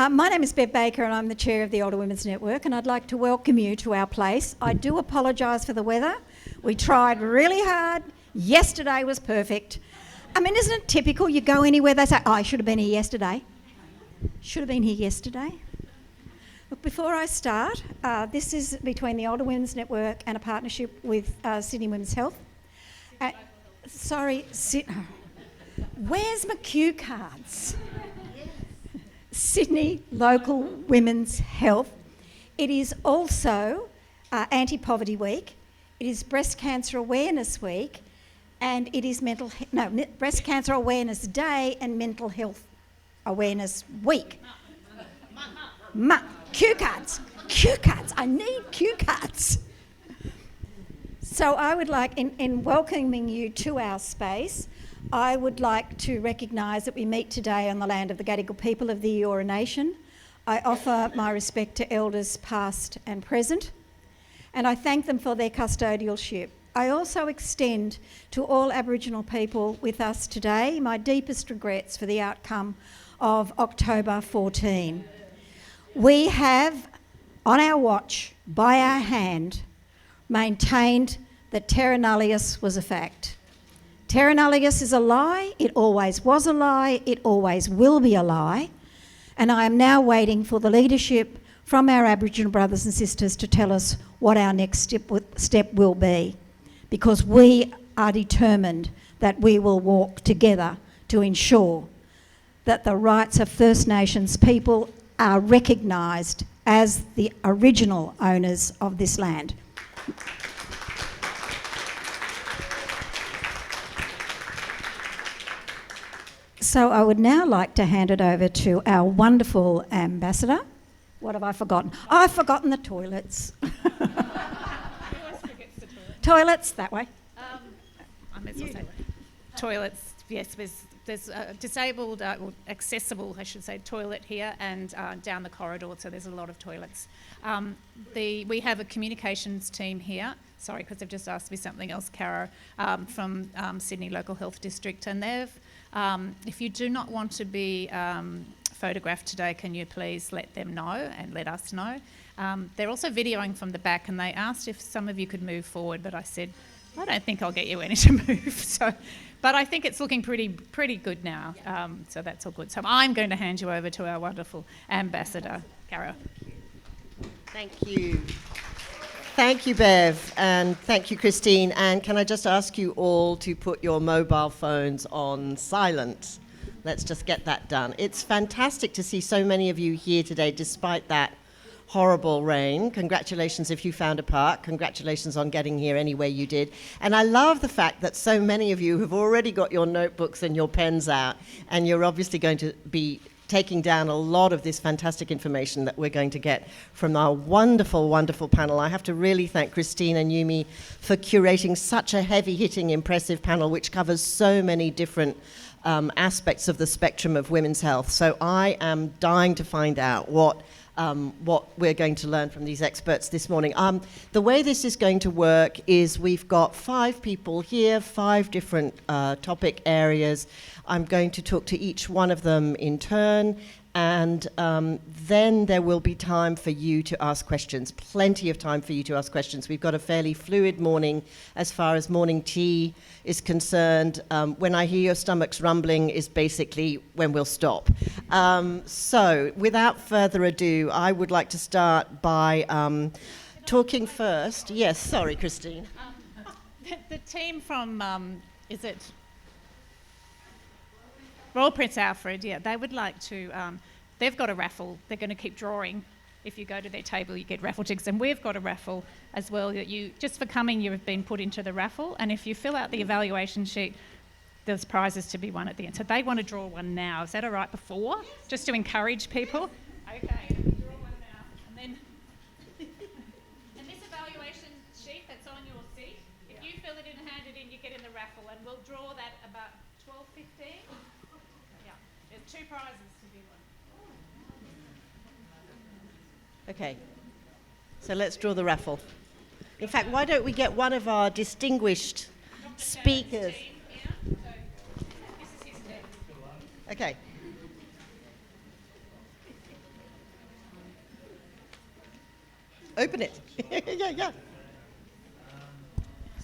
My name is Bev Baker and I'm the chair of the Older Women's Network, and I'd like to welcome you to our place. I do apologise for the weather. We tried really hard. Yesterday was perfect. I mean, isn't it typical? You go anywhere, they say, oh, I should have been here yesterday. Should have been here yesterday. Look, before I start, this is between the Older Women's Network and a partnership with Sydney Women's Health. Where's my cue cards? Sydney Local Women's Health. It is also Anti-Poverty Week. It is Breast Cancer Awareness Week, and it is Breast Cancer Awareness Day and Mental Health Awareness Week. Cue cards. I need cue cards. So I would like, in welcoming you to our space, I would like to recognise that we meet today on the land of the Gadigal people of the Eora Nation. I offer my respect to elders past and present, and I thank them for their custodialship. I also extend to all Aboriginal people with us today my deepest regrets for the outcome of October 14. We have, on our watch, by our hand, maintained that terra nullius was a fact. Terra nullius is a lie, it always was a lie, it always will be a lie, and I am now waiting for the leadership from our Aboriginal brothers and sisters to tell us what our next step will be, because we are determined that we will walk together to ensure that the rights of First Nations people are recognised as the original owners of this land. So I would now like to hand it over to our wonderful ambassador. What have I forgotten? Oh, I've forgotten the toilets. Who always forgets the toilet? Toilets, that way. I may as well say toilets. Yes, there's disabled, accessible, I should say, toilet here and down the corridor, so there's a lot of toilets. We have a communications team here, sorry, because they've just asked me something else, Cara, from Sydney Local Health District, and they've, if you do not want to be photographed today, can you please let them know and let us know? They're also videoing from the back, and they asked if some of you could move forward, but I said, I don't think I'll get you any to move. So, but I think it's looking pretty good now. So that's all good. So I'm going to hand you over to our wonderful ambassador, Cara. Thank you. Thank you, Bev, and thank you, Christine. And can I just ask you all to put your mobile phones on silent? Let's just get that done. It's fantastic to see so many of you here today, despite that horrible rain. Congratulations if you found a park. Congratulations on getting here any way you did. And I love the fact that so many of you have already got your notebooks and your pens out, and you're obviously going to be taking down a lot of this fantastic information that we're going to get from our wonderful, wonderful panel. I have to really thank Christine and Yumi for curating such a heavy-hitting, impressive panel which covers so many different aspects of the spectrum of women's health. So I am dying to find out what we're going to learn from these experts this morning. The way this is going to work is we've got 5 people here, 5 different topic areas. I'm going to talk to each one of them in turn, and then there will be time for you to ask questions, plenty of time for you to ask questions. We've got a fairly fluid morning as far as morning tea is concerned. When I hear your stomachs rumbling is basically when we'll stop. So without further ado, I would like to start by talking first. Yes, sorry, Christine. The team from, is it Royal Prince Alfred, yeah, they would like to, they've got a raffle. They're going to keep drawing. If you go to their table, you get raffle tickets. And we've got a raffle as well that you, just for coming, you have been put into the raffle. And if you fill out the evaluation sheet, there's prizes to be won at the end. So they want to draw one now. Is that all right before? Just to encourage people? Okay, draw one now. And then, and this evaluation sheet that's on your seat, if you fill it in and hand it in, you get in the raffle. And we'll draw that about 12:15. There's 2 prizes to be won. Okay, so let's draw the raffle. In fact, why don't we get one of our distinguished speakers? Okay. Open it. Yeah.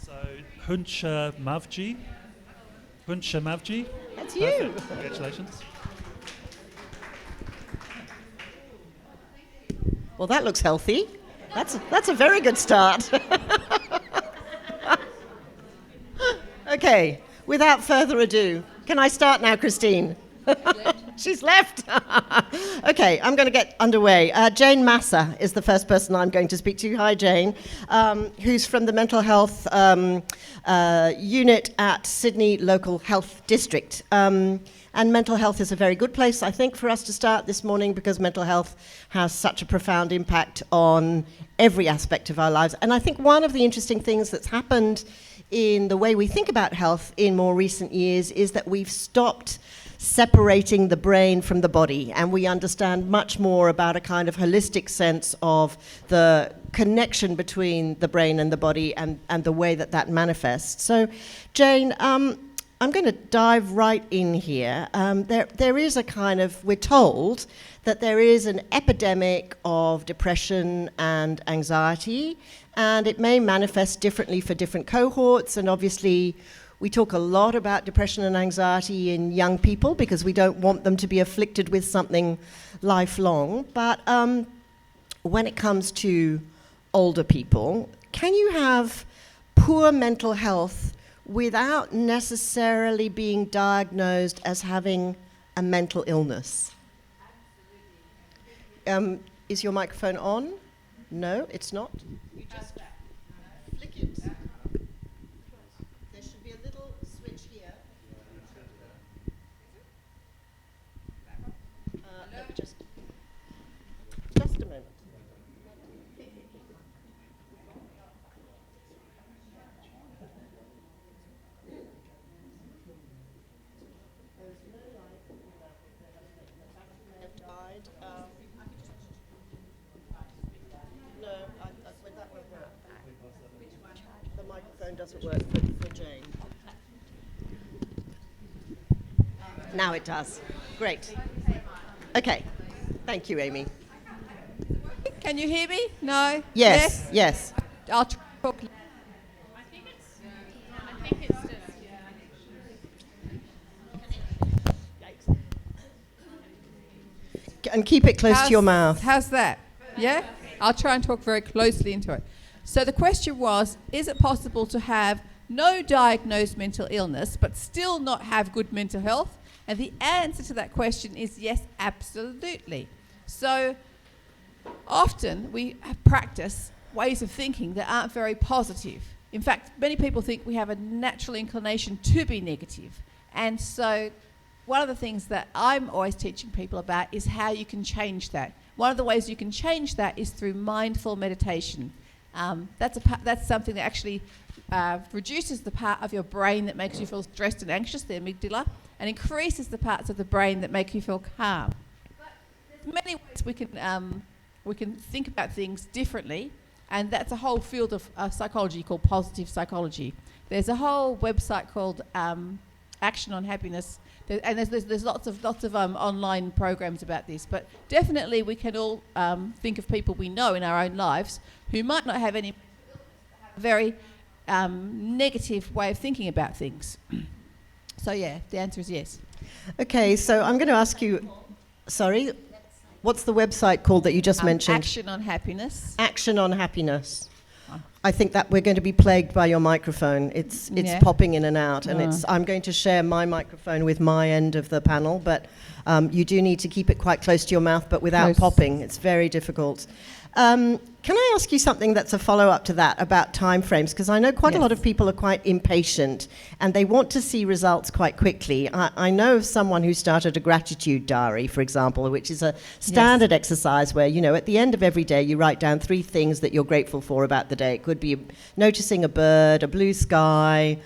So, Huncha Mavji. Huncha Mavji. That's you. Perfect. Congratulations. Well, that looks healthy. That's a very good start. Okay, without further ado, can I start now, Christine? She's left. Okay, I'm going to get underway. Jane Massa is the first person I'm going to speak to. Hi, Jane, who's from the mental health unit at Sydney Local Health District. And mental health is a very good place, I think, for us to start this morning because mental health has such a profound impact on every aspect of our lives. And I think one of the interesting things that's happened in the way we think about health in more recent years is that we've stopped separating the brain from the body, and we understand much more about a kind of holistic sense of the connection between the brain and the body and the way that that manifests. So, Jane, I'm going to dive right in here. There is a kind of, we're told that there is an epidemic of depression and anxiety, and it may manifest differently for different cohorts, and obviously we talk a lot about depression and anxiety in young people because we don't want them to be afflicted with something lifelong. But when it comes to older people, can you have poor mental health without necessarily being diagnosed as having a mental illness? Is your microphone on? No, it's not. You just flick it. There should be a little switch here. Let me just a moment. That won't work. The microphone doesn't work for Jane. Now it does. Great. Okay. Thank you, Amy. Can you hear me? No? Yes. I'll talk. I think it's just. And keep it close to your mouth. How's that? Yeah? I'll try and talk very closely into it. So the question was, is it possible to have no diagnosed mental illness but still not have good mental health? And the answer to that question is yes, absolutely. So often we practice ways of thinking that aren't very positive. In fact, many people think we have a natural inclination to be negative. And so one of the things that I'm always teaching people about is how you can change that. One of the ways you can change that is through mindful meditation. That's something that actually reduces the part of your brain that makes you feel stressed and anxious, the amygdala, and increases the parts of the brain that make you feel calm. But there's many ways we can think about things differently, and that's a whole field of psychology called positive psychology. There's a whole website called Action on Happiness. And there's lots of online programs about this, but definitely we can all think of people we know in our own lives who might not have any very negative way of thinking about things. So yeah, the answer is yes. Okay, so I'm going to ask you, sorry, what's the website called that you just mentioned? Action on Happiness. Action on Happiness. I think that we're going to be plagued by your microphone. It's popping in and out, and I'm going to share my microphone with my end of the panel, but you do need to keep it quite close to your mouth, but without popping. It's very difficult. Can I ask you something that's a follow-up to that about timeframes? Because I know quite a lot of people are quite impatient and they want to see results quite quickly. I know of someone who started a gratitude diary, for example, which is a standard exercise where, you know, at the end of every day you write down 3 things that you're grateful for about the day. It could be noticing a bird, a blue sky,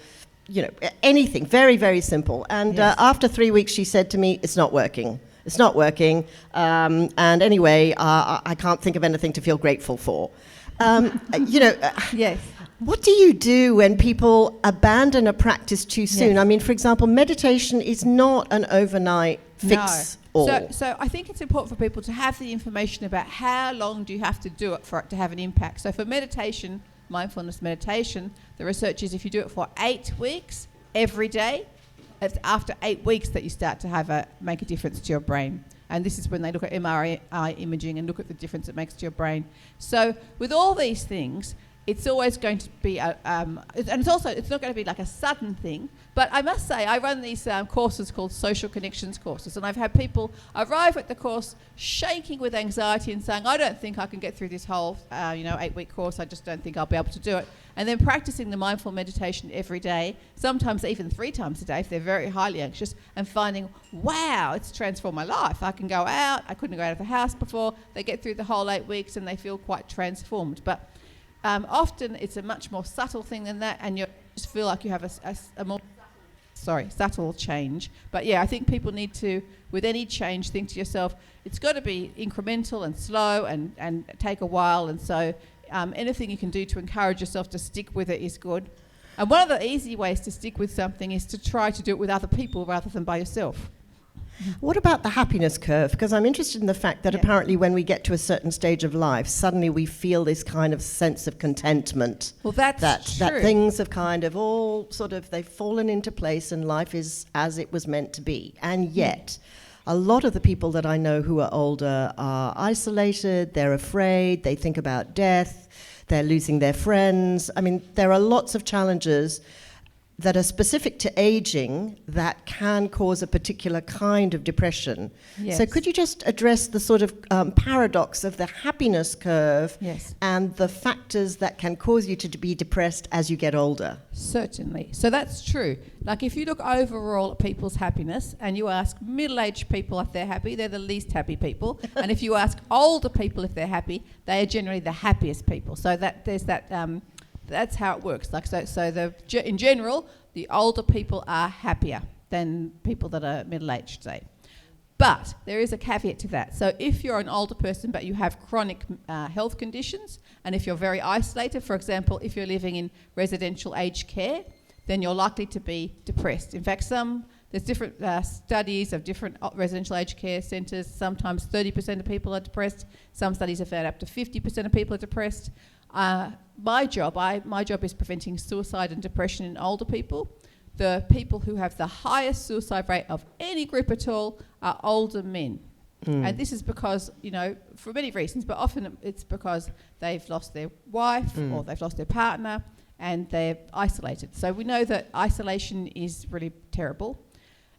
you know, anything. Very, very simple. And after 3 weeks she said to me, it's not working. It's not working, and anyway, I can't think of anything to feel grateful for. You know, what do you do when people abandon a practice too soon? I mean, for example, meditation is not an overnight fix all. So I think it's important for people to have the information about how long do you have to do it for it to have an impact. So for meditation, mindfulness meditation, the research is if you do it for 8 weeks every day, it's after 8 weeks that you start to make a difference to your brain. And this is when they look at MRI imaging and look at the difference it makes to your brain. So with all these things, it's always going to be, and it's not going to be like a sudden thing. But I must say, I run these courses called social connections courses, and I've had people arrive at the course shaking with anxiety and saying, I don't think I can get through this whole 8-week course. I just don't think I'll be able to do it. And then practicing the mindful meditation every day, sometimes even 3 times a day if they're very highly anxious, and finding, wow, it's transformed my life. I can go out. I couldn't go out of the house before. They get through the whole 8 weeks and they feel quite transformed. But often it's a much more subtle thing than that, and you just feel like you have a more subtle change. But yeah, I think people need to, with any change, think to yourself, it's got to be incremental and slow and take a while. And so anything you can do to encourage yourself to stick with it is good. And one of the easy ways to stick with something is to try to do it with other people rather than by yourself. What about the happiness curve? Because I'm interested in the fact that apparently when we get to a certain stage of life, suddenly we feel this kind of sense of contentment. Well, that's true. That things have kind of all they've fallen into place and life is as it was meant to be. And yet, a lot of the people that I know who are older are isolated, they're afraid, they think about death, they're losing their friends. I mean, there are lots of challenges that are specific to aging that can cause a particular kind of depression. Yes. So could you just address the sort of paradox of the happiness curve and the factors that can cause you to be depressed as you get older? Certainly. So that's true. Like if you look overall at people's happiness and you ask middle-aged people if they're happy, they're the least happy people. And if you ask older people if they're happy, they are generally the happiest people. So that there's that... that's how it works. Like in general, the older people are happier than people that are middle-aged, say. But there is a caveat to that. So if you're an older person but you have chronic health conditions, and if you're very isolated, for example, if you're living in residential aged care, then you're likely to be depressed. In fact, there's different studies of different residential aged care centres. Sometimes 30% of people are depressed. Some studies have found up to 50% of people are depressed. My job is preventing suicide and depression in older people. The people who have the highest suicide rate of any group at all are older men. And this is because, for many reasons, but often it's because they've lost their wife or they've lost their partner and they're isolated. So we know that isolation is really terrible.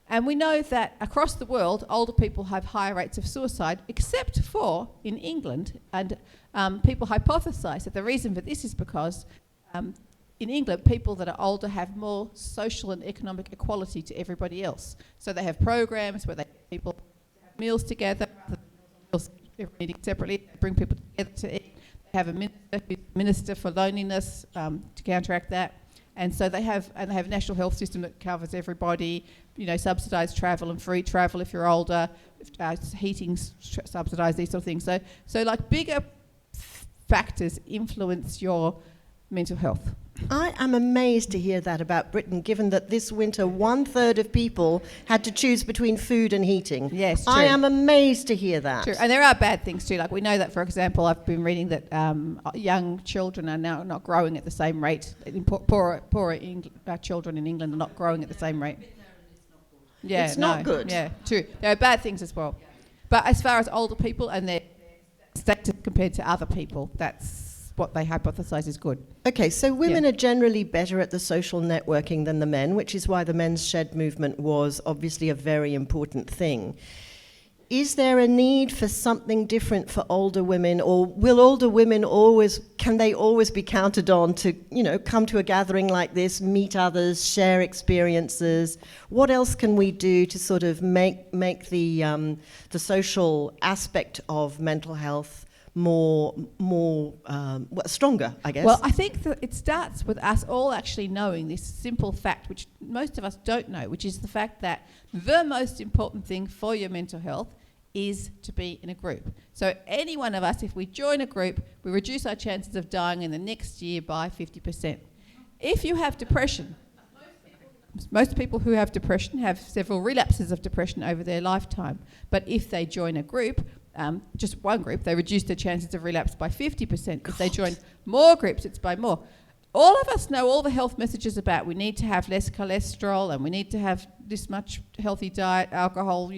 And we know that across the world, older people have higher rates of suicide, except for in England. And people hypothesise that the reason for this is because in England, people that are older have more social and economic equality to everybody else. So they have programs where people have meals together, meals eating separately, bring people together to eat. They have a minister for loneliness to counteract that. And so they have a national health system that covers everybody, subsidised travel and free travel if you're older, heating subsidised, these sort of things. So like bigger factors influence your mental health. I am amazed to hear that about Britain, given that this winter 1/3 of people had to choose between food and heating. Yes, true. I am amazed to hear that. True. And there are bad things too. Like we know that, for example, I've been reading that young children are now not growing at the same rate. Poorer children in England are not growing at the same rate. Yeah, it's not good. Yeah, true. There are bad things as well. But as far as older people and their status compared to other people, that's what they hypothesise is good. Okay, so women are generally better at the social networking than the men, which is why the men's shed movement was obviously a very important thing. Is there a need for something different for older women, or will older women can they always be counted on to, come to a gathering like this, meet others, share experiences? What else can we do to sort of make the social aspect of mental health stronger, I guess? Well, I think that it starts with us all actually knowing this simple fact, which most of us don't know, which is the fact that the most important thing for your mental health is to be in a group. So any one of us, if we join a group, we reduce our chances of dying in the next year by 50%. If you have depression, most people who have depression have several relapses of depression over their lifetime. But if they join a group, just one group, they reduce their chances of relapse by 50%. If they join more groups, it's by more. All of us know all the health messages about we need to have less cholesterol and we need to have this much healthy diet, alcohol,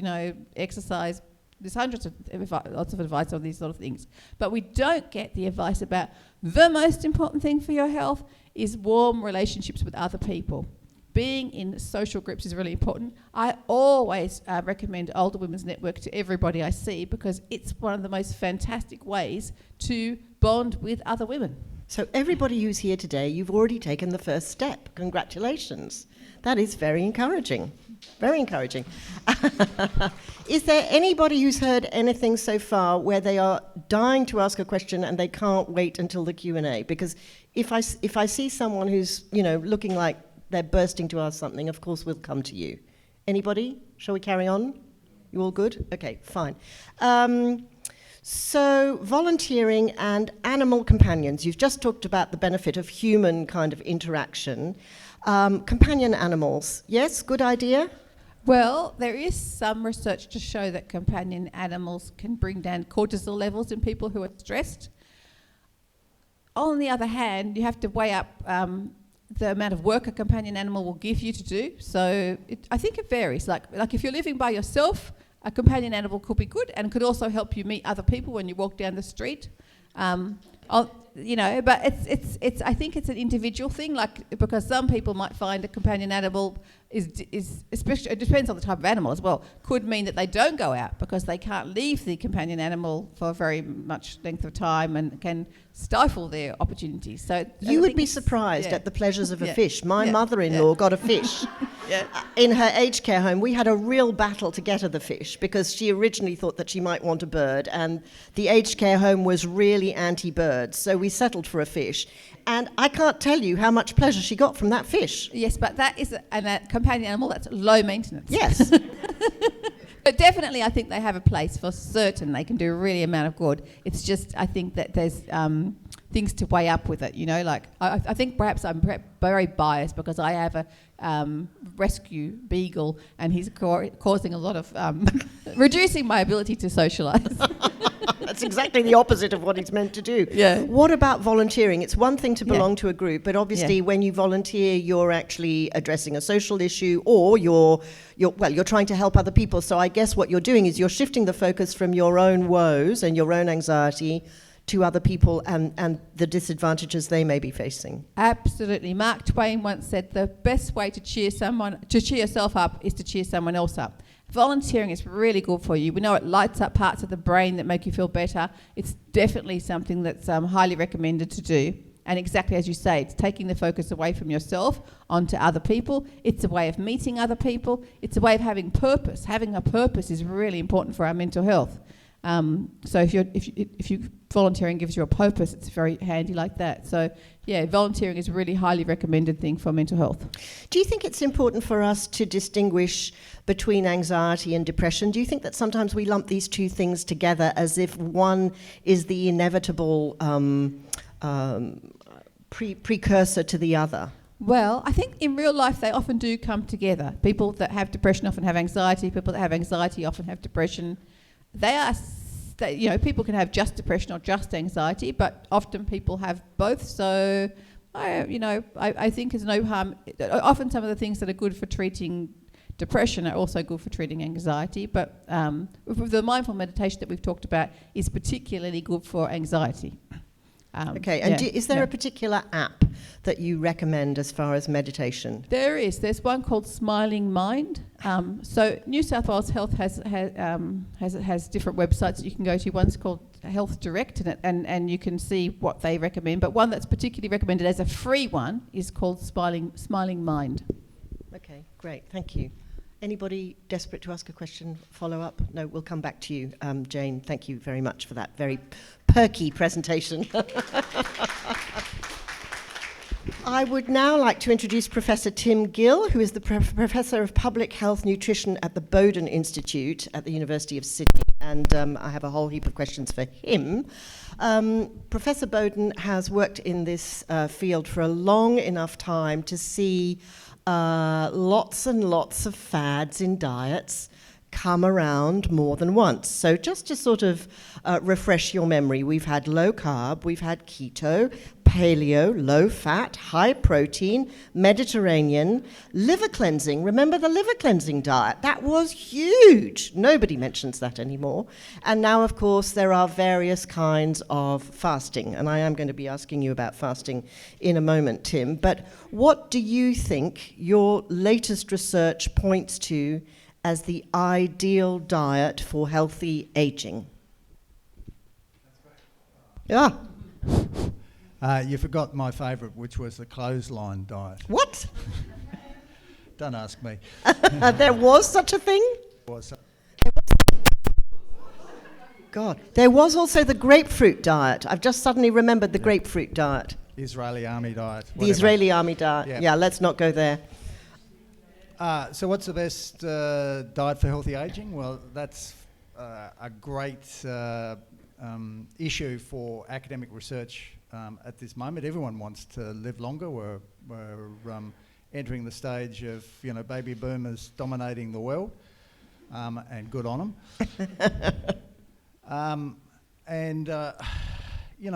exercise. There's lots of advice on these sort of things. But we don't get the advice about the most important thing for your health is warm relationships with other people. Being in social groups is really important. I always recommend Older Women's Network to everybody I see because it's one of the most fantastic ways to bond with other women. So everybody who's here today, you've already taken the first step. Congratulations. That is very encouraging. Very encouraging. Is there anybody who's heard anything so far where they are dying to ask a question and they can't wait until the Q&A? Because if I see someone who's, looking like they're bursting to ask something, of course we'll come to you. Anybody? Shall we carry on? You all good? Okay, fine. So volunteering and animal companions. You've just talked about the benefit of human kind of interaction. Companion animals. Yes, good idea? Well, there is some research to show that companion animals can bring down cortisol levels in people who are stressed. On the other hand, you have to weigh up the amount of work a companion animal will give you to do. So I think it varies. Like if you're living by yourself, a companion animal could be good and could also help you meet other people when you walk down the street. But it's I think it's an individual thing, because some people might find a companion animal is especially, it depends on the type of animal as well, could mean that they don't go out because they can't leave the companion animal for very much length of time and can stifle their opportunities. So you would be surprised at the pleasures of a fish. My mother-in-law got a fish. In her aged care home. We had a real battle to get her the fish because she originally thought that she might want a bird, and the aged care home was really anti-bird, so we settled for a fish. And I can't tell you how much pleasure she got from that fish. Yes, but that is a companion animal that's low maintenance. Yes. But definitely I think they have a place for certain. They can do a really amount of good. It's just I think that there's things to weigh up with it, I think perhaps I'm very biased because I have a rescue beagle and he's causing a lot of reducing my ability to socialise. That's exactly the opposite of what it's meant to do. Yeah. What about volunteering? It's one thing to belong to a group, but obviously when you volunteer, you're actually addressing a social issue, or you're trying to help other people. So I guess what you're doing is you're shifting the focus from your own woes and your own anxiety to other people and the disadvantages they may be facing. Absolutely. Mark Twain once said the best way to cheer yourself up is to cheer someone else up. Volunteering is really good for you. We know it lights up parts of the brain that make you feel better. It's definitely something that's highly recommended to do. And exactly as you say, it's taking the focus away from yourself onto other people. It's a way of meeting other people. It's a way of having purpose. Having a purpose is really important for our mental health. So if you volunteering gives you a purpose, it's very handy like that. So volunteering is a really highly recommended thing for mental health. Do you think it's important for us to distinguish between anxiety and depression? Do you think that sometimes we lump these two things together as if one is the inevitable precursor to the other? Well, I think in real life they often do come together. People that have depression often have anxiety. People that have anxiety often have depression. People can have just depression or just anxiety, but often people have both. So, I think there's no harm. Often some of the things that are good for treating depression are also good for treating anxiety, but the mindful meditation that we've talked about is particularly good for anxiety. Is there a particular app that you recommend as far as meditation? There is. There's one called Smiling Mind. So New South Wales Health has different websites that you can go to. One's called Health Direct, and you can see what they recommend. But one that's particularly recommended as a free one is called Smiling Mind. Okay, great. Thank you. Anybody desperate to ask a question, follow up? No, we'll come back to you. Jane, thank you very much for that very perky presentation. I would now like to introduce Professor Tim Gill, who is the Professor of Public Health Nutrition at the Bowden Institute at the University of Sydney. And I have a whole heap of questions for him. Professor Bowden has worked in this field for a long enough time to see lots and lots of fads in diets come around more than once. So just to sort of refresh your memory, we've had low carb, we've had keto, paleo, low fat, high protein, Mediterranean, liver cleansing. Remember the liver cleansing diet? That was huge. Nobody mentions that anymore. And now, of course, there are various kinds of fasting. And I am going to be asking you about fasting in a moment, Tim. But what do you think your latest research points to as the ideal diet for healthy aging? Yeah. You forgot my favourite, which was the clothesline diet. What? Don't ask me. There was such a thing? Was God. There was also the grapefruit diet. I've just suddenly remembered the grapefruit diet. Israeli army diet. The Israeli army diet. Yeah, let's not go there. So what's the best diet for healthy aging? Well, that's a great issue for academic research at this moment. Everyone wants to live longer. We're entering the stage of, baby boomers dominating the world, and good on them.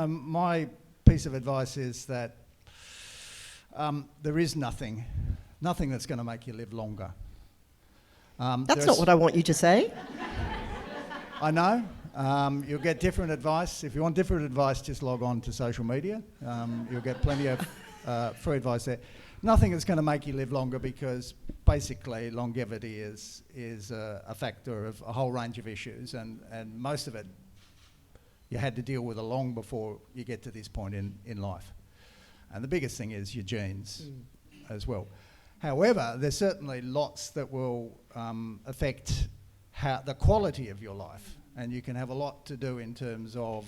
My piece of advice is that there is nothing that's going to make you live longer. That's not what I want you to say. I know. You'll get different advice. If you want different advice, just log on to social media. You'll get plenty of free advice there. Nothing that's going to make you live longer, because basically longevity is a factor of a whole range of issues, and most of it you had to deal with long before you get to this point in life. And the biggest thing is your genes as well. However, there's certainly lots that will affect the quality of your life, and you can have a lot to do in terms of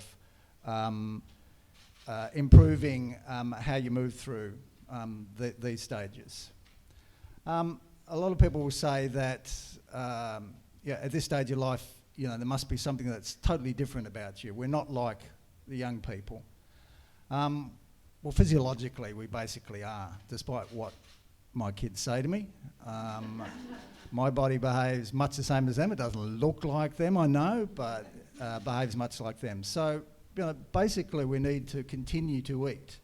improving how you move through these stages. A lot of people will say that at this stage of life, there must be something that's totally different about you. We're not like the young people. Well, physiologically, we basically are, despite what my kids say to me. My body behaves much the same as them. It doesn't look like them, I know, but behaves much like them. So, basically we need to continue to eat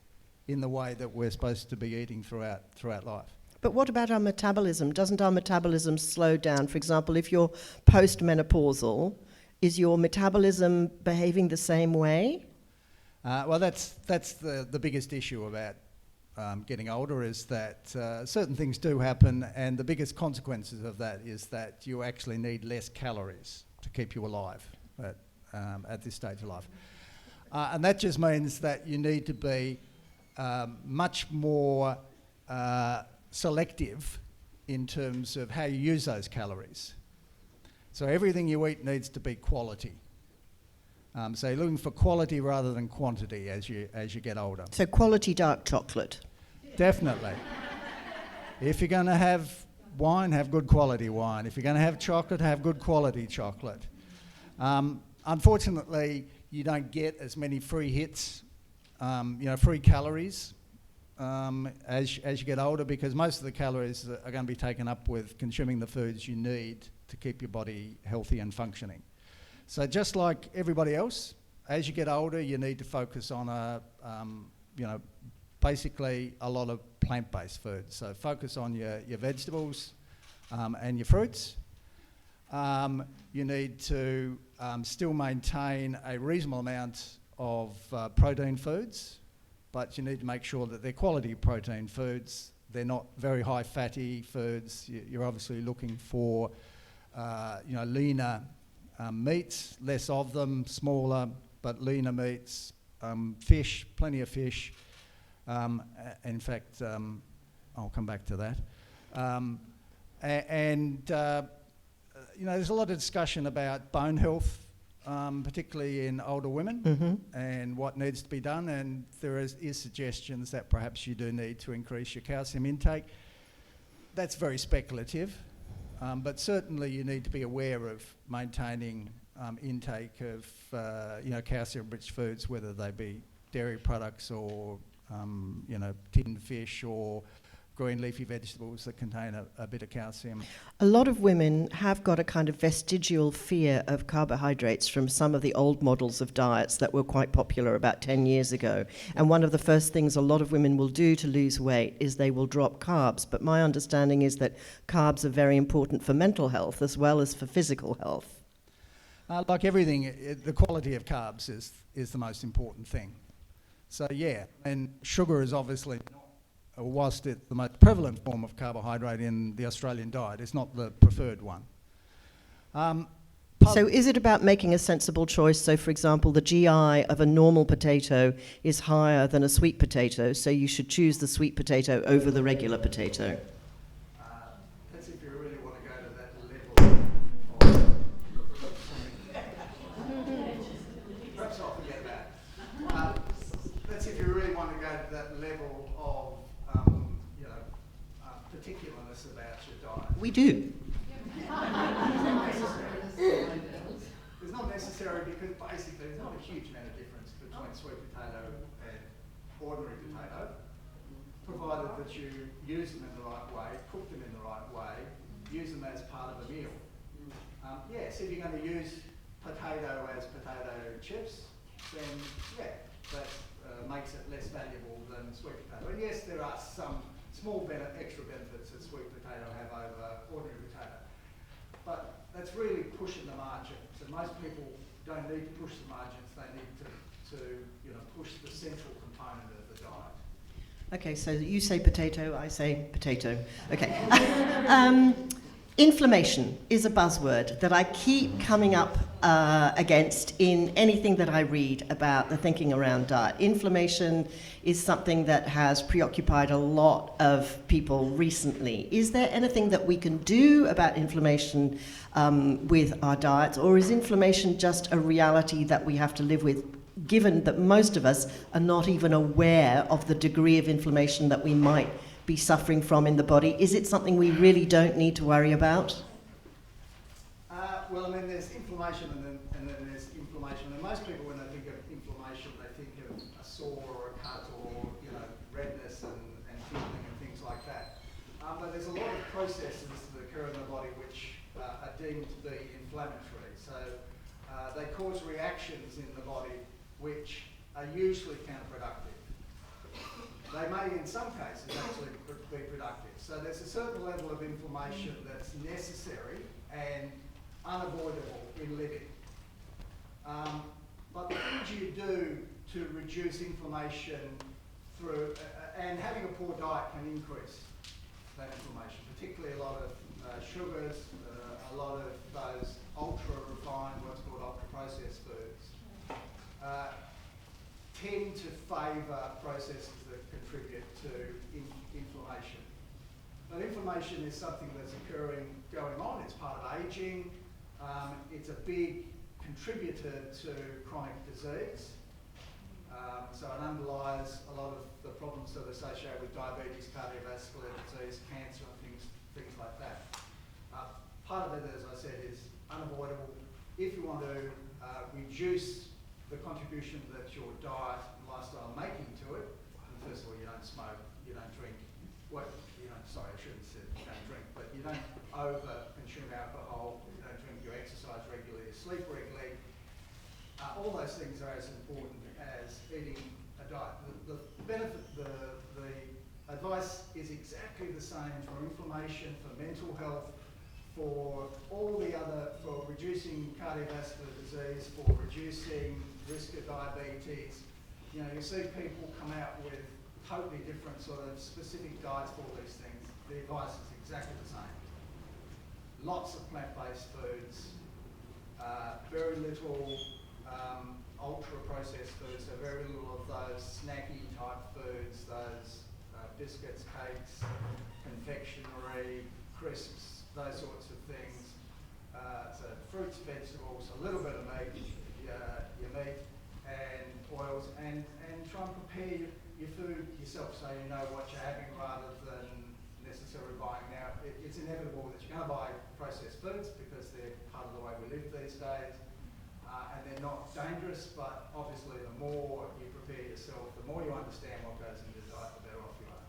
in the way that we're supposed to be eating throughout life. But what about our metabolism? Doesn't our metabolism slow down? For example, if you're postmenopausal, is your metabolism behaving the same way? Well, that's the biggest issue about getting older, is that certain things do happen, and the biggest consequences of that is that you actually need less calories to keep you alive at this stage of life. And that just means that you need to be much more selective in terms of how you use those calories. So everything you eat needs to be quality. So you're looking for quality rather than quantity as you get older. So quality dark chocolate. Definitely. If you're going to have wine, have good quality wine. If you're going to have chocolate, have good quality chocolate. Unfortunately, you don't get as many free hits, free calories as you get older, because most of the calories are going to be taken up with consuming the foods you need to keep your body healthy and functioning. So just like everybody else, as you get older, you need to focus on basically a lot of plant-based foods. So focus on your vegetables and your fruits. You need to still maintain a reasonable amount of protein foods, but you need to make sure that they're quality protein foods. They're not very high fatty foods. You're obviously looking for leaner meats, less of them, smaller but leaner meats, fish, plenty of fish. In fact, I'll come back to that. There's a lot of discussion about bone health particularly in older women, and what needs to be done. And there is suggestions that perhaps you do need to increase your calcium intake. That's very speculative, but certainly you need to be aware of maintaining intake of calcium-rich foods, whether they be dairy products or tinned fish or green leafy vegetables that contain a bit of calcium. A lot of women have got a kind of vestigial fear of carbohydrates from some of the old models of diets that were quite popular about 10 years ago. And one of the first things a lot of women will do to lose weight is they will drop carbs. But my understanding is that carbs are very important for mental health as well as for physical health. Like everything, the quality of carbs is the most important thing. So yeah, and sugar is obviously not, whilst it's the most prevalent form of carbohydrate in the Australian diet, it's not the preferred one. So is it about making a sensible choice? So for example, the GI of a normal potato is higher than a sweet potato, so you should choose the sweet potato over the regular potato. That's if you really want to go to that level of... Perhaps I'll forget that. That's if you really want to go to that level of particularness about your diet. We do. It's not necessary because basically there's not a huge amount of difference between sweet potato and ordinary potato, provided that you use them in the right way, cook them in the right way, use them as part of a meal. Yes, if you're going to use potato as potato chips, then yeah, that makes it less valuable than sweet potato. And yes, there are some small extra benefits that sweet potato have over ordinary potato. But that's really pushing the margins. And most people don't need to push the margins, they need to push the central component of the diet. Okay, so you say potato, I say potato. Okay. Inflammation is a buzzword that I keep coming up against in anything that I read about the thinking around diet. Inflammation is something that has preoccupied a lot of people recently. Is there anything that we can do about inflammation with our diets, or is inflammation just a reality that we have to live with, given that most of us are not even aware of the degree of inflammation that we might be suffering from in the body? Is it something we really don't need to worry about? Well, I mean, there's inflammation and then there's inflammation. And most people, when they think of inflammation, they think of a sore or a cut or, redness and tingling and things like that. But there's a lot of processes that occur in the body which are deemed to be inflammatory. So they cause reactions in the body which are usually counterproductive. They may, in some cases, actually be productive. So there's a certain level of inflammation that's necessary and unavoidable in living. But the things you do to reduce inflammation through, and having a poor diet can increase that inflammation, particularly a lot of sugars, a lot of those ultra-refined, what's called ultra-processed foods, tend to favour processes that contribute to inflammation. But inflammation is something that's going on. It's part of ageing. It's a big contributor to chronic disease. So it underlies a lot of the problems that are associated with diabetes, cardiovascular disease, cancer, and things like that. Part of it, as I said, is unavoidable. If you want to reduce the contribution that your diet and lifestyle are making to it, first of all, you don't smoke, you don't drink, I shouldn't say you don't drink, but you don't over-consume alcohol, you don't drink, you exercise regularly, you sleep regularly. All those things are as important as eating a diet. The benefit, the advice is exactly the same for inflammation, for mental health, for all the other, for reducing cardiovascular disease, for reducing risk of diabetes. You see people come out with totally different sort of specific diets for all these things. The advice is exactly the same. Lots of plant-based foods, very little ultra-processed foods, so very little of those snacky type foods, those biscuits, cakes, confectionery, crisps, those sorts of things. So fruits, vegetables, a little bit of meat, prepare your food yourself so you know what you're having rather than necessarily buying. Now, it's inevitable that you're going to buy processed foods because they're part of the way we live these days, and they're not dangerous, but obviously the more you prepare yourself, the more you understand what goes into the diet, the better off you are.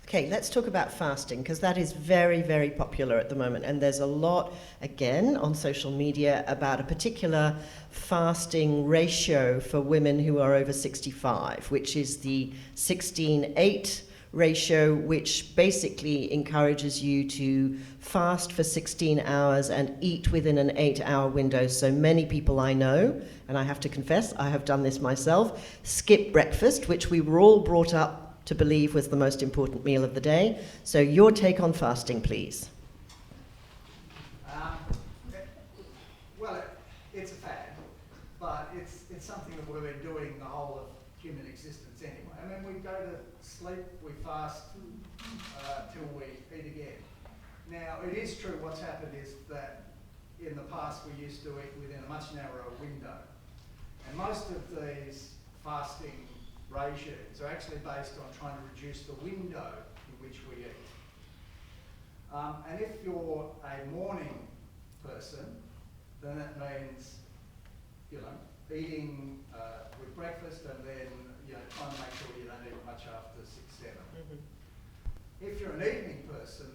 Okay, let's talk about fasting, because that is very, very popular at the moment. And there's a lot, again, on social media about a particular fasting ratio for women who are over 65, which is the 16:8 ratio, which basically encourages you to fast for 16 hours and eat within an 8-hour window. So many people I know, and I have to confess, I have done this myself, skip breakfast, which we were all brought up to believe was the most important meal of the day. So your take on fasting, please. Well, it's a fad, but it's something that we've been doing the whole of human existence anyway. I mean, we go to sleep, we fast till we eat again. Now, it is true what's happened is that in the past we used to eat within a much narrower window. And most of these fasting regimes are actually based on trying to reduce the window in which we eat. And if you're a morning person, then that means, eating with breakfast and then, trying to make sure you don't eat much after 6, 7. If you're an evening person,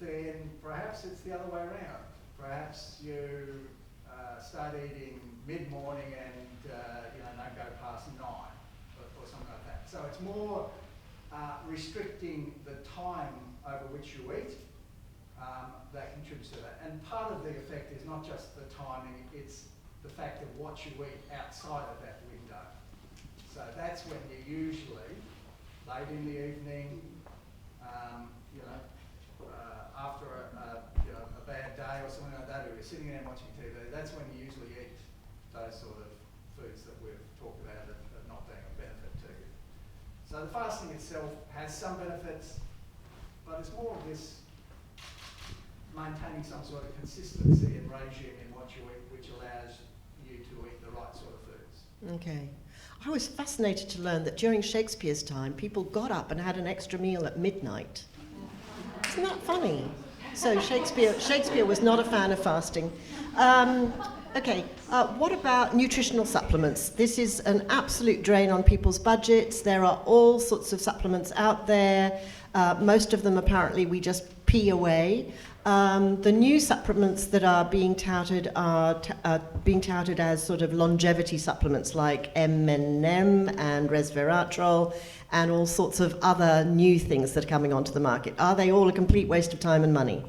then perhaps it's the other way around. Perhaps you start eating mid-morning and, don't go past 9. Or something like that. So it's more restricting the time over which you eat that contributes to that. And part of the effect is not just the timing, it's the fact of what you eat outside of that window. So that's when you usually, late in the evening, after a bad day or something like that, or you're sitting there watching TV, that's when you usually eat those sort of foods that we've talked about as not being of benefit to you. So the fasting itself has some benefits, but it's more of this maintaining some sort of consistency and regime in what you eat, which allows you to eat the right sort of foods. Okay. I was fascinated to learn that during Shakespeare's time, people got up and had an extra meal at midnight. Isn't that funny? So Shakespeare was not a fan of fasting. Okay, what about nutritional supplements? This is an absolute drain on people's budgets. There are all sorts of supplements out there. Most of them apparently we just pee away. The new supplements that are being touted are being touted as sort of longevity supplements like M&M and resveratrol and all sorts of other new things that are coming onto the market. Are they all a complete waste of time and money?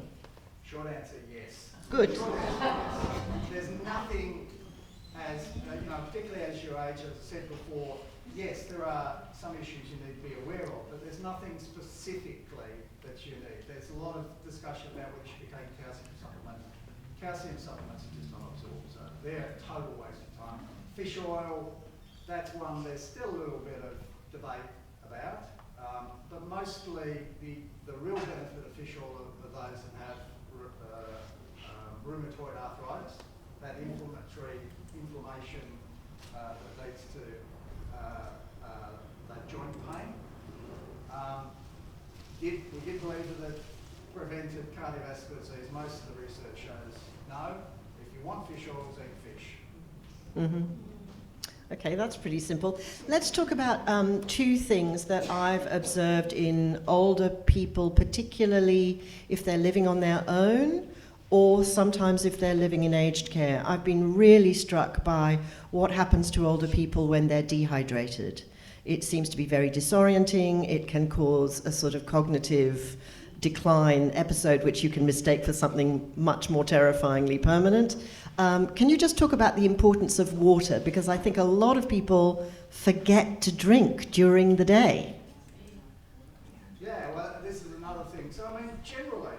Short answer, yes. Good. Short answer, yes. There's nothing as, particularly as you age, as I said before, yes, there are some issues you need to be aware of, but there's nothing specifically that you need. There's a lot of discussion about whether you should be taking calcium supplements. Calcium supplements are just not absorbed, so they're a total waste of time. Fish oil, that's one there's still a little bit of debate about, but mostly the real benefit of fish oil are those that have rheumatoid arthritis, that inflammation that leads to that joint pain. We did believe that it prevented cardiovascular disease. Most of the research shows no. If you want fish oils, eat fish. Mm-hmm. Okay, that's pretty simple. Let's talk about two things that I've observed in older people, particularly if they're living on their own or sometimes if they're living in aged care. I've been really struck by what happens to older people when they're dehydrated. It seems to be very disorienting. It can cause a sort of cognitive decline episode, which you can mistake for something much more terrifyingly permanent. Can you just talk about the importance of water? Because I think a lot of people forget to drink during the day. Yeah, well, this is another thing. So, I mean, generally,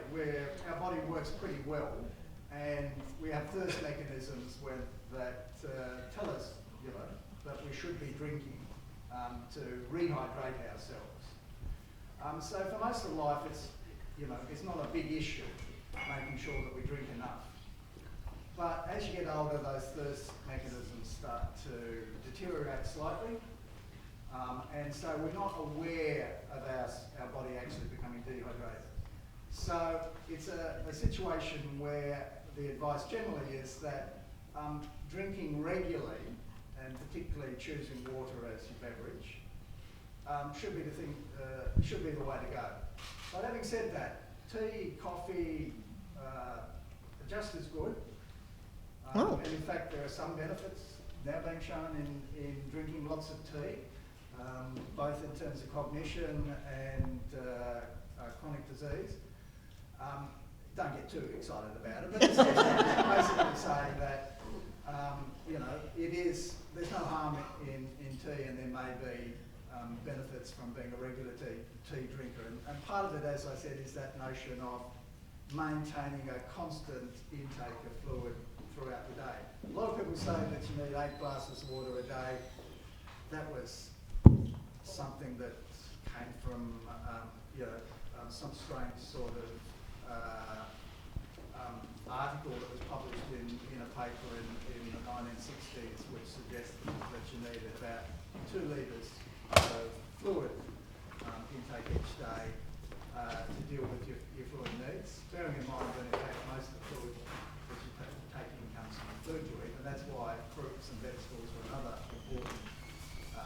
our body works pretty well, and we have thirst mechanisms that tell us, that we should be drinking to rehydrate ourselves. So for most of life, it's not a big issue making sure that we drink enough. But as you get older, those thirst mechanisms start to deteriorate slightly, And so we're not aware of our body actually becoming dehydrated. So it's a situation where the advice generally is that drinking regularly, and particularly choosing water as your beverage, should be the way to go. But having said that, tea, coffee, are just as good. And in fact, there are some benefits now being shown in drinking lots of tea, both in terms of cognition and chronic disease. Don't get too excited about it, but it's basically saying that there's no harm in tea, and there may be benefits from being a regular tea drinker. And part of it, as I said, is that notion of maintaining a constant intake of fluid throughout the day. A lot of people say that you need 8 glasses of water a day. That was something that came from some strange sort of article that was published in a paper in the 1960s, which suggested that you needed about 2 litres of fluid intake each day to deal with your fluid needs, bearing in mind that in fact most of the fluid that you're taking comes from food you eat, and that's why fruits and vegetables are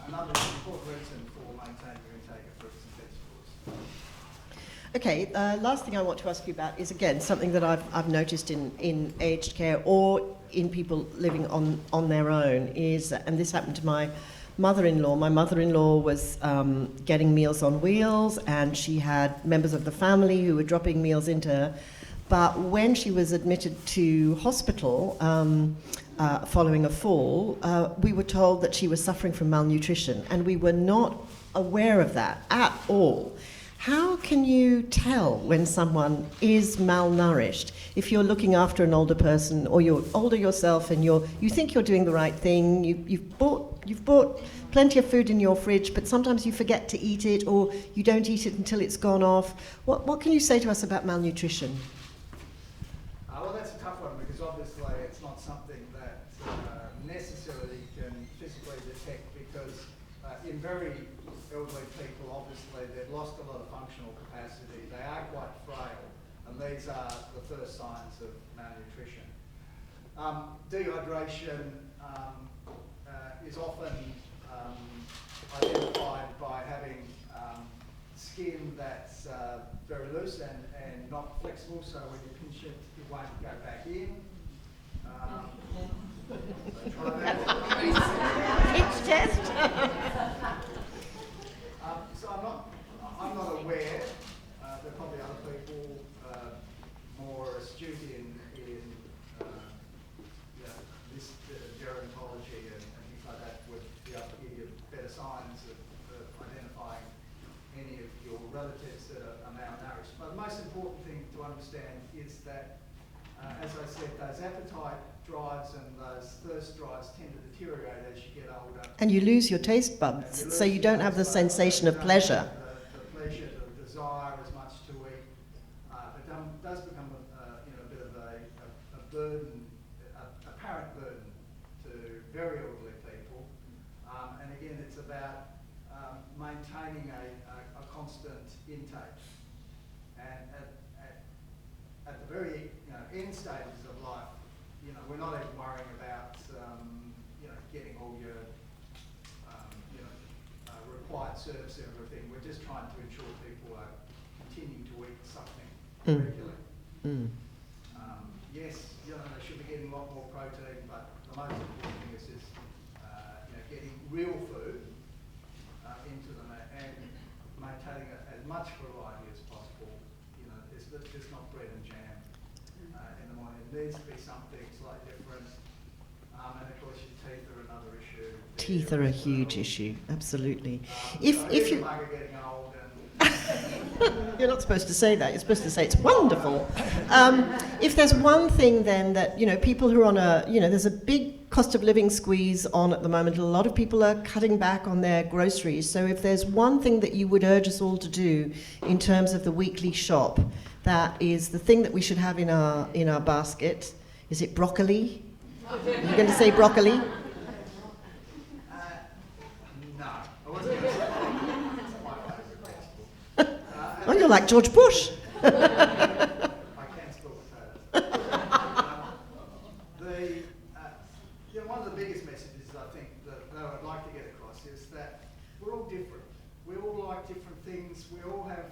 another important reason for maintaining your intake of fruits and vegetables. Okay, last thing I want to ask you about is, again, something that I've noticed in aged care or in people living on their own is, and this happened to my mother-in-law. My mother-in-law was getting Meals on Wheels, and she had members of the family who were dropping meals into her. But when she was admitted to hospital following a fall, we were told that she was suffering from malnutrition, and we were not aware of that at all. How can you tell when someone is malnourished if you're looking after an older person, or you're older yourself and you think you're doing the right thing? You've bought plenty of food in your fridge, but sometimes you forget to eat it, or you don't eat it until it's gone off. What can you say to us about malnutrition? Well, that's a tough one, because obviously it's not something that necessarily can physically detect, because in very elderly people, obviously they've lost a lot of functional capacity. They are quite frail, and these are the first signs of malnutrition. Dehydration is often identified by having skin that's very loose and not flexible, so when you pinch it, it won't go back in. So try that. Pinch test. So I'm not aware. There are probably other people more astute in this gerontology and things like that would be able to give you better signs of identifying any of your relatives that are malnourished. But the most important thing to understand is that, as I said, those appetite drives and those thirst drives tend to deteriorate as you get older. And you lose your taste buds, so you don't have the sensation of pleasure. The pleasure, the desire as much to eat. It does become a bit of a burden, apparent burden to very elderly people. And again, it's about maintaining a constant intake. And at the very end stages of life, we're not even worrying about getting all your required service and everything. We're just trying to ensure people are continuing to eat something regularly. Yes, they should be getting a lot more protein, but the most important thing is getting real food into them and maintaining as much variety as possible. It's not bread and jam in the morning. It needs to be something slightly different. And of course, your teeth are another issue. Teeth are a huge issue, absolutely. If you are getting old and You're not supposed to say that. You're supposed to say it's wonderful. If there's one thing then that, people who are on there's a big cost of living squeeze on at the moment. A lot of people are cutting back on their groceries. So if there's one thing that you would urge us all to do in terms of the weekly shop, that is the thing that we should have in our basket. Is it broccoli? Are you going to say broccoli? no, No, I wasn't going to say it's my favourite vegetable. Oh, you're like George Bush. I can spell potatoes. One of the biggest messages I think that I'd like to get across is that we're all different. We all like different things. We all have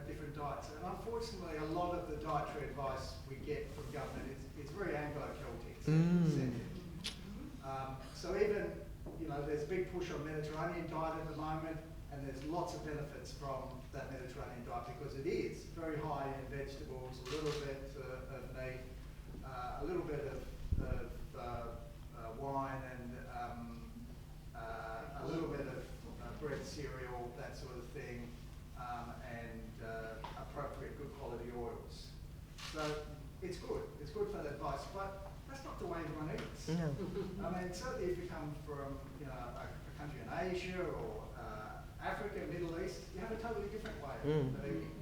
different diets. And unfortunately, a lot of the dietary advice we get from government is very Anglo-Celtic. So even, there's a big push on Mediterranean diet at the moment, and there's lots of benefits from that Mediterranean diet because it is very high in vegetables, a little bit of meat, a little bit of wine, and a little bit of bread, cereal, that sort of thing, and appropriate good quality oils. So it's good. It's good for that advice, but that's not the way everyone eats. No. I mean, certainly if you come from a country in Asia or Africa, Middle East, you have a totally different way of eating.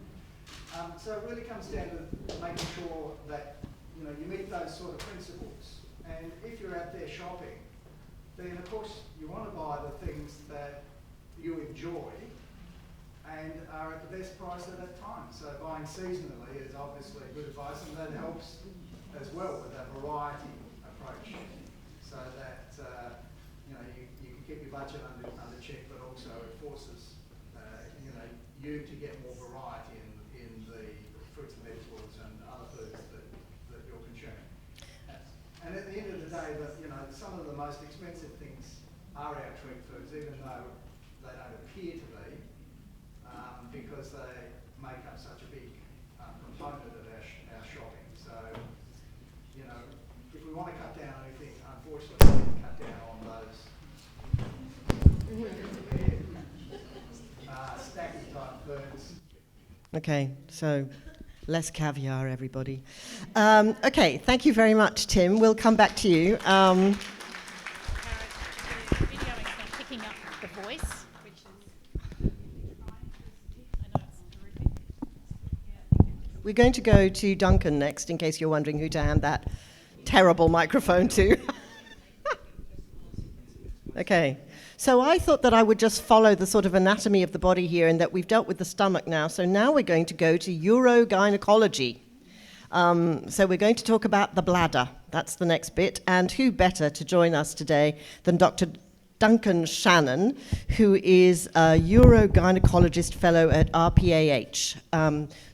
So it really comes down to making sure that you meet those sort of principles. And if you're out there shopping, then of course you want to buy the things that you enjoy and are at the best price at that time. So buying seasonally is obviously good advice, and that helps as well with a variety approach, so that you can keep your budget under check, but also it forces you to get more variety in the fruits and vegetables and other foods that you're consuming. And at the end of the day, some of the most expensive things are our treat foods, even though they don't appear to be, because they make up such a big component of our shopping. So, if we want to cut down on anything, unfortunately, we need to cut down on those stacking type foods. Okay, so less caviar, everybody. Okay, thank you very much, Tim. We'll come back to you. The video is not picking up the voice, which is. I know it's horrific. We're going to go to Duncan next, in case you're wondering who to hand that terrible microphone to. Okay. So I thought that I would just follow the sort of anatomy of the body here, and that we've dealt with the stomach now. So now we're going to go to urogynecology. So we're going to talk about the bladder. That's the next bit. And who better to join us today than Dr. Duncan Shannon, who is a urogynecologist fellow at RPAH.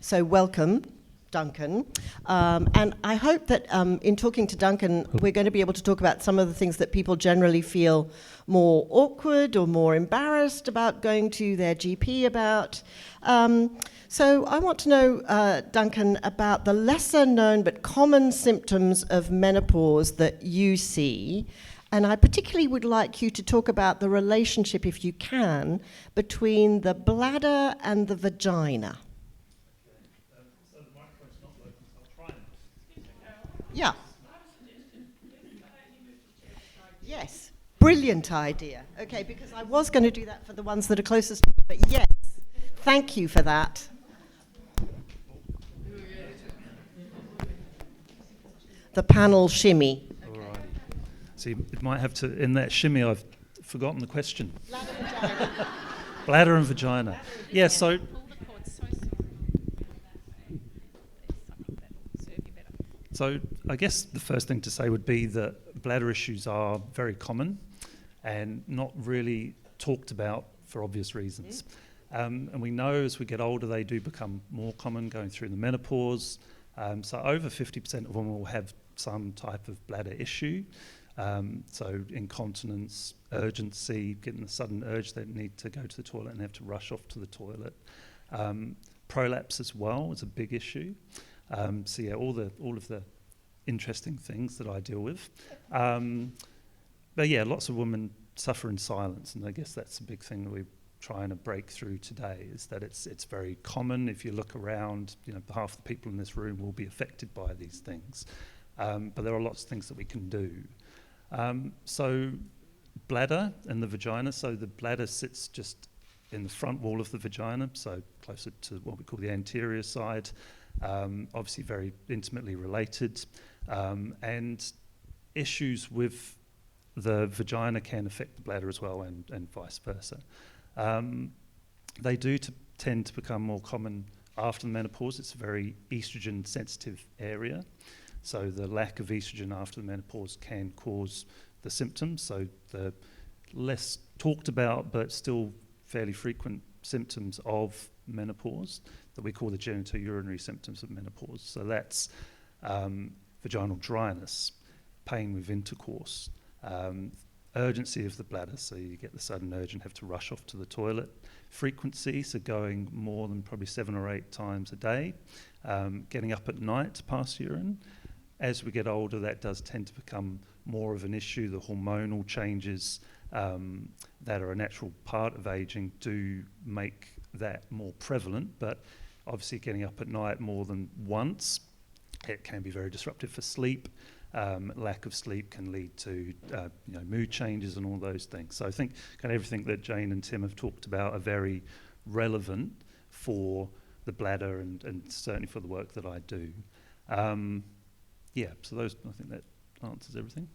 So welcome, Duncan. And I hope that in talking to Duncan, we're going to be able to talk about some of the things that people generally feel more awkward or more embarrassed about going to their GP about. So I want to know, Duncan, about the lesser known but common symptoms of menopause that you see. And I particularly would like you to talk about the relationship, if you can, between the bladder and the vagina. So the microphone's not working, so I'll try and. Yeah. Yes. Brilliant idea. Okay, because I was going to do that for the ones that are closest to me, but yes, thank you for that. The panel shimmy. Alrighty. See, it might have to, in that shimmy, I've forgotten the question. Bladder, vagina. Bladder and vagina. Yeah, so Pull the cord so serve you better. So I guess the first thing to say would be that bladder issues are very common and not really talked about for obvious reasons. And we know as we get older they do become more common going through the menopause. So over 50% of women will have some type of bladder issue. So incontinence, urgency, getting a sudden urge they need to go to the toilet and have to rush off to the toilet. Prolapse as well is a big issue. So yeah, all of the interesting things that I deal with. But yeah, lots of women suffer in silence, and I guess that's a big thing that we're trying to break through today, is that it's very common. If you look around, half the people in this room will be affected by these things. But there are lots of things that we can do. So bladder and the vagina. So the bladder sits just in the front wall of the vagina, so closer to what we call the anterior side. Obviously very intimately related. And issues with the vagina can affect the bladder as well, and vice versa. They do tend to become more common after the menopause. It's a very estrogen sensitive area. So the lack of estrogen after the menopause can cause the symptoms. So the less talked about but still fairly frequent symptoms of menopause that we call the genitourinary symptoms of menopause. So that's vaginal dryness, pain with intercourse, urgency of the bladder, so you get the sudden urge and have to rush off to the toilet, frequency, so going more than probably 7 or 8 times a day, getting up at night to pass urine. As we get older, that does tend to become more of an issue. The hormonal changes that are a natural part of aging do make that more prevalent, but obviously getting up at night more than once, it can be very disruptive for sleep. Lack of sleep can lead to mood changes and all those things. So I think kind of everything that Jane and Tim have talked about are very relevant for the bladder and certainly for the work that I do. So those, I think that answers everything.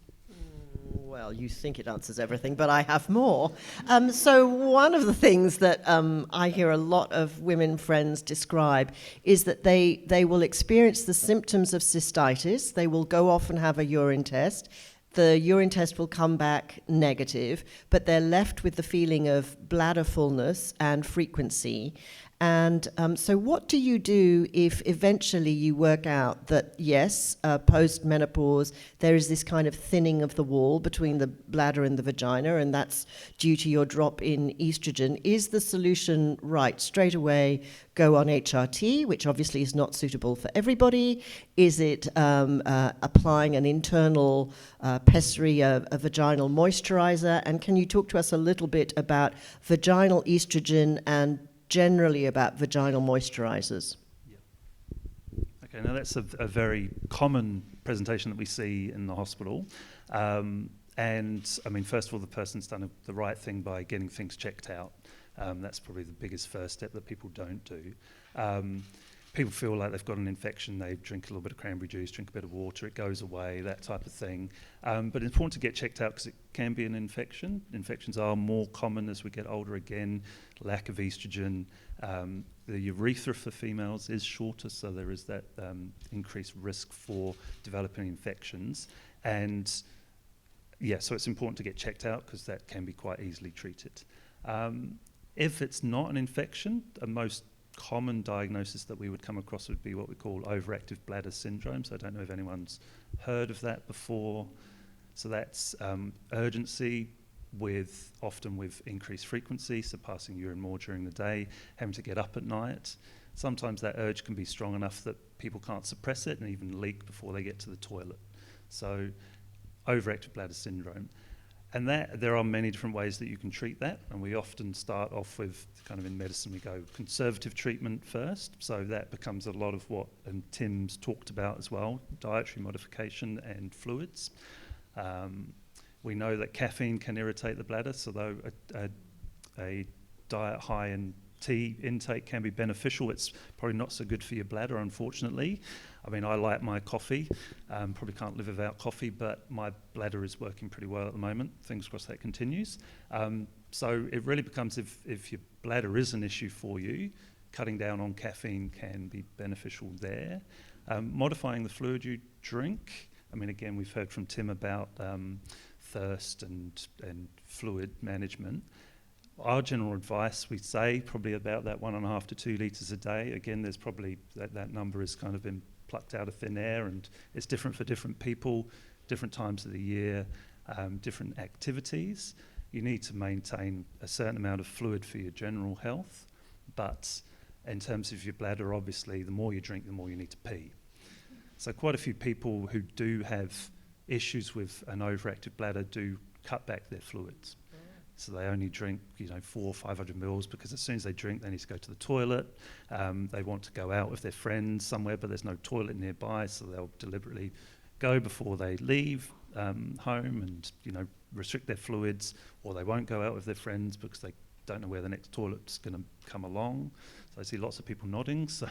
Well, you think it answers everything, but I have more. So one of the things that I hear a lot of women friends describe is that they will experience the symptoms of cystitis. They will go off and have a urine test. The urine test will come back negative, but they're left with the feeling of bladder fullness and frequency. And so what do you do if eventually you work out that, yes, post-menopause, there is this kind of thinning of the wall between the bladder and the vagina, and that's due to your drop in estrogen? Is the solution right straight away go on HRT, which obviously is not suitable for everybody? Is it applying an internal pessary, a vaginal moisturizer? And can you talk to us a little bit about vaginal estrogen and generally about vaginal moisturizers? Okay, now that's a very common presentation that we see in the hospital. And I mean, first of all, the person's done the right thing by getting things checked out. That's probably the biggest first step that people don't do. People feel like they've got an infection, they drink a little bit of cranberry juice, drink a bit of water, it goes away, that type of thing. But it's important to get checked out because it can be an infection. Infections are more common as we get older again, lack of estrogen. The urethra for females is shorter, so there is that increased risk for developing infections. And so it's important to get checked out because that can be quite easily treated. If it's not an infection, the most common diagnosis that we would come across would be what we call overactive bladder syndrome. So I don't know if anyone's heard of that before. So that's urgency often with increased frequency, so passing urine more during the day, having to get up at night. Sometimes that urge can be strong enough that people can't suppress it and even leak before they get to the toilet. So overactive bladder syndrome. And there are many different ways that you can treat that, and we often start off with, kind of in medicine, we go conservative treatment first, so that becomes a lot of what Tim's talked about as well, dietary modification and fluids. We know that caffeine can irritate the bladder, so though a diet high in tea intake can be beneficial, it's probably not so good for your bladder, unfortunately. I mean, I like my coffee, probably can't live without coffee, but my bladder is working pretty well at the moment. Fingers crossed that continues. So it really becomes, if your bladder is an issue for you, cutting down on caffeine can be beneficial there. Modifying the fluid you drink. I mean, again, we've heard from Tim about thirst and fluid management. Our general advice, we say probably about that 1.5 to 2 litres a day. Again, there's probably that number has kind of been plucked out of thin air, and it's different for different people, different times of the year, different activities. You need to maintain a certain amount of fluid for your general health, but in terms of your bladder, obviously, the more you drink, the more you need to pee. So quite a few people who do have issues with an overactive bladder do cut back their fluids. So they only drink, 400 or 500 mils, because as soon as they drink, they need to go to the toilet. They want to go out with their friends somewhere, but there's no toilet nearby, so they'll deliberately go before they leave home and, restrict their fluids, or they won't go out with their friends because they don't know where the next toilet's going to come along. So I see lots of people nodding. So,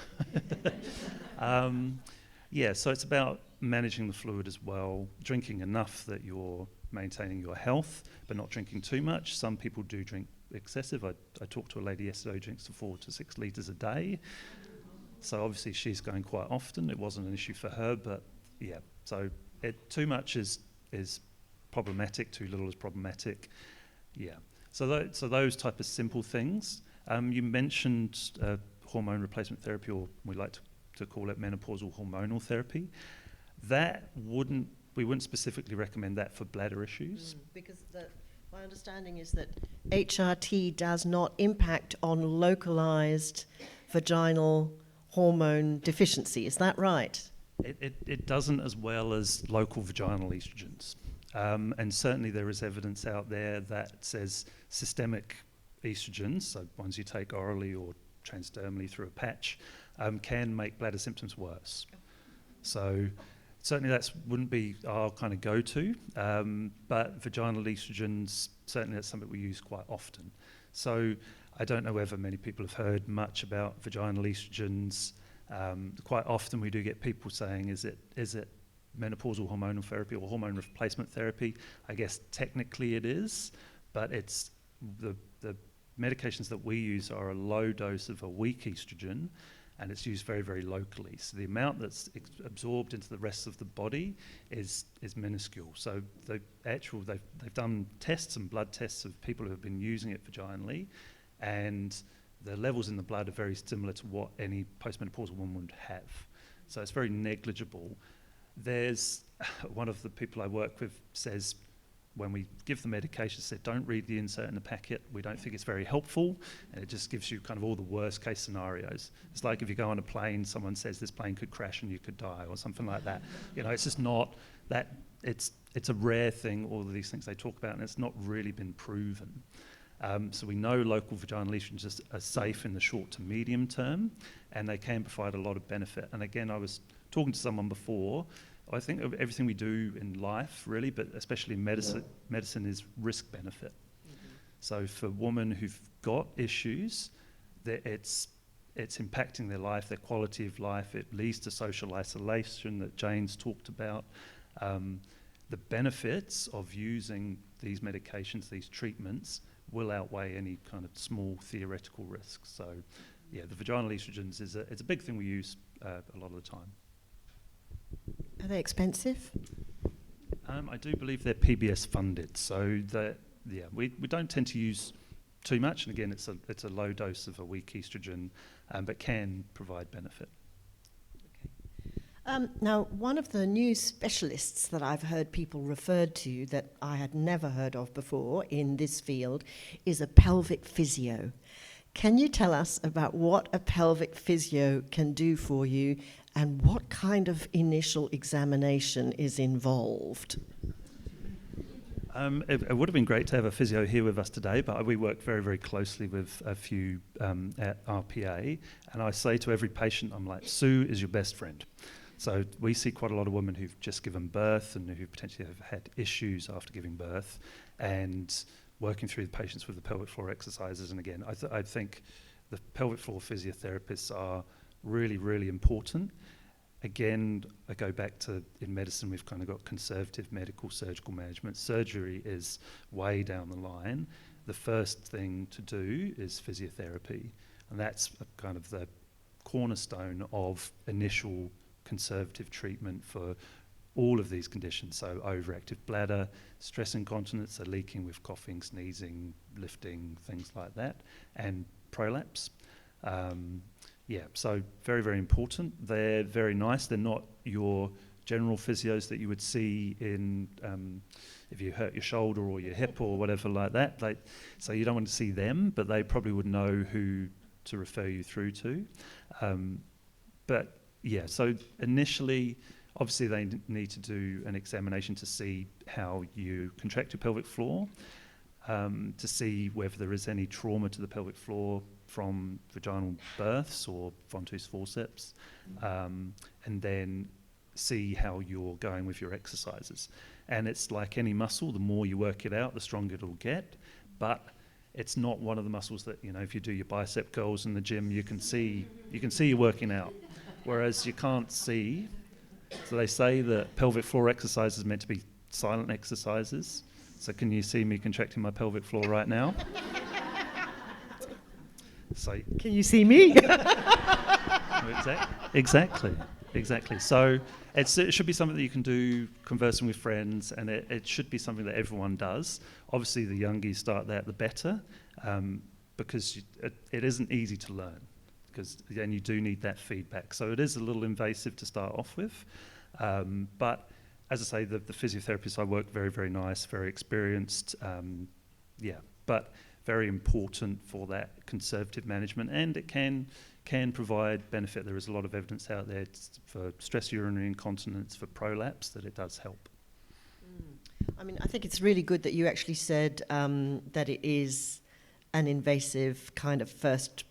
so it's about managing the fluid as well, drinking enough that you're maintaining your health, but not drinking too much. Some people do drink excessive. I talked to a lady yesterday who drinks 4 to 6 litres a day. So obviously she's going quite often. It wasn't an issue for her, but yeah. So too much is problematic, too little is problematic. Yeah. So those type of simple things. You mentioned hormone replacement therapy, or we like to call it menopausal hormonal therapy. We wouldn't specifically recommend that for bladder issues. Because my understanding is that HRT does not impact on localized vaginal hormone deficiency. Is that right? It doesn't, as well as local vaginal estrogens. And certainly there is evidence out there that says systemic estrogens, so ones you take orally or transdermally through a patch, can make bladder symptoms worse. So certainly that wouldn't be our kind of go-to, but vaginal estrogens, certainly that's something we use quite often. So I don't know whether many people have heard much about vaginal estrogens. Quite often we do get people saying, is it menopausal hormonal therapy or hormone replacement therapy? I guess technically it is, but it's the medications that we use are a low dose of a weak estrogen, and it's used very, very locally. So the amount that's absorbed into the rest of the body is minuscule. So they've done tests and blood tests of people who have been using it vaginally, and the levels in the blood are very similar to what any postmenopausal woman would have. So it's very negligible. There's one of the people I work with says, when we give the medication, said, don't read the insert in the packet. We don't think it's very helpful, and it just gives you kind of all the worst case scenarios. It's like if you go on a plane, someone says this plane could crash and you could die, or something like that. It's just not that. It's a rare thing, all of these things they talk about, and it's not really been proven. So we know local vaginal estrogens are safe in the short to medium term, and they can provide a lot of benefit. And again, I was talking to someone before. I think of everything we do in life, really, but especially in medicine is risk-benefit. Mm-hmm. So for women who've got issues, it's impacting their life, their quality of life. It leads to social isolation that Jane's talked about. The benefits of using these medications, these treatments, will outweigh any kind of small theoretical risks. So, yeah, the vaginal estrogens it's a big thing we use a lot of the time. Are they expensive? I do believe they're PBS funded, so we don't tend to use too much. And again, it's a low dose of a weak estrogen, but can provide benefit. Now, one of the new specialists that I've heard people referred to that I had never heard of before in this field is a pelvic physio. Can you tell us about what a pelvic physio can do for you and what kind of initial examination is involved? It would have been great to have a physio here with us today, but we work very, very closely with a few at RPA, and I say to every patient, I'm like, Sue is your best friend. So we see quite a lot of women who've just given birth and who potentially have had issues after giving birth, and working through the patients with the pelvic floor exercises. And again, I think the pelvic floor physiotherapists are really, really important. Again, I go back to, in medicine, we've kind of got conservative medical surgical management. Surgery is way down the line. The first thing to do is physiotherapy, and that's kind of the cornerstone of initial conservative treatment for all of these conditions. So overactive bladder, stress incontinence, so leaking with coughing, sneezing, lifting, things like that, and prolapse. So very, very important. They're very nice. They're not your general physios that you would see in if you hurt your shoulder or your hip or whatever like that. So you don't want to see them, but they probably would know who to refer you through to. So initially, obviously they need to do an examination to see how you contract your pelvic floor, to see whether there is any trauma to the pelvic floor from vaginal births or ventouse forceps, and then see how you're going with your exercises. And it's like any muscle, the more you work it out, the stronger it'll get, but it's not one of the muscles that, if you do your bicep curls in the gym, you can see you're working out, whereas you can't see. So they say that pelvic floor exercise is meant to be silent exercises. So can you see me contracting my pelvic floor right now? So Can you see me? Exactly. So it should be something that you can do conversing with friends, and it should be something that everyone does. Obviously, the younger you start that, the better, because it isn't easy to learn, because then you do need that feedback. So it is a little invasive to start off with, but as I say, the physiotherapists I work very, very nice, very experienced, but very important for that conservative management, and it can provide benefit. There is a lot of evidence out there for stress urinary incontinence, for prolapse, that it does help. I mean, I think it's really good that you actually said that it is an invasive kind of first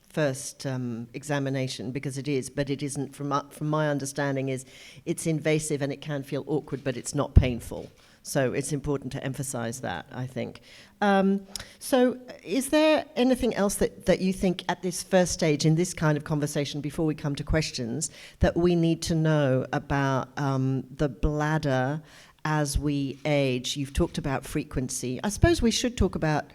examination, because it is, but it isn't. From my understanding, is it's invasive and it can feel awkward, but it's not painful. So it's important to emphasize that, I think. So is there anything else that you think at this first stage in this kind of conversation, before we come to questions, that we need to know about the bladder as we age? You've talked about frequency. I suppose we should talk about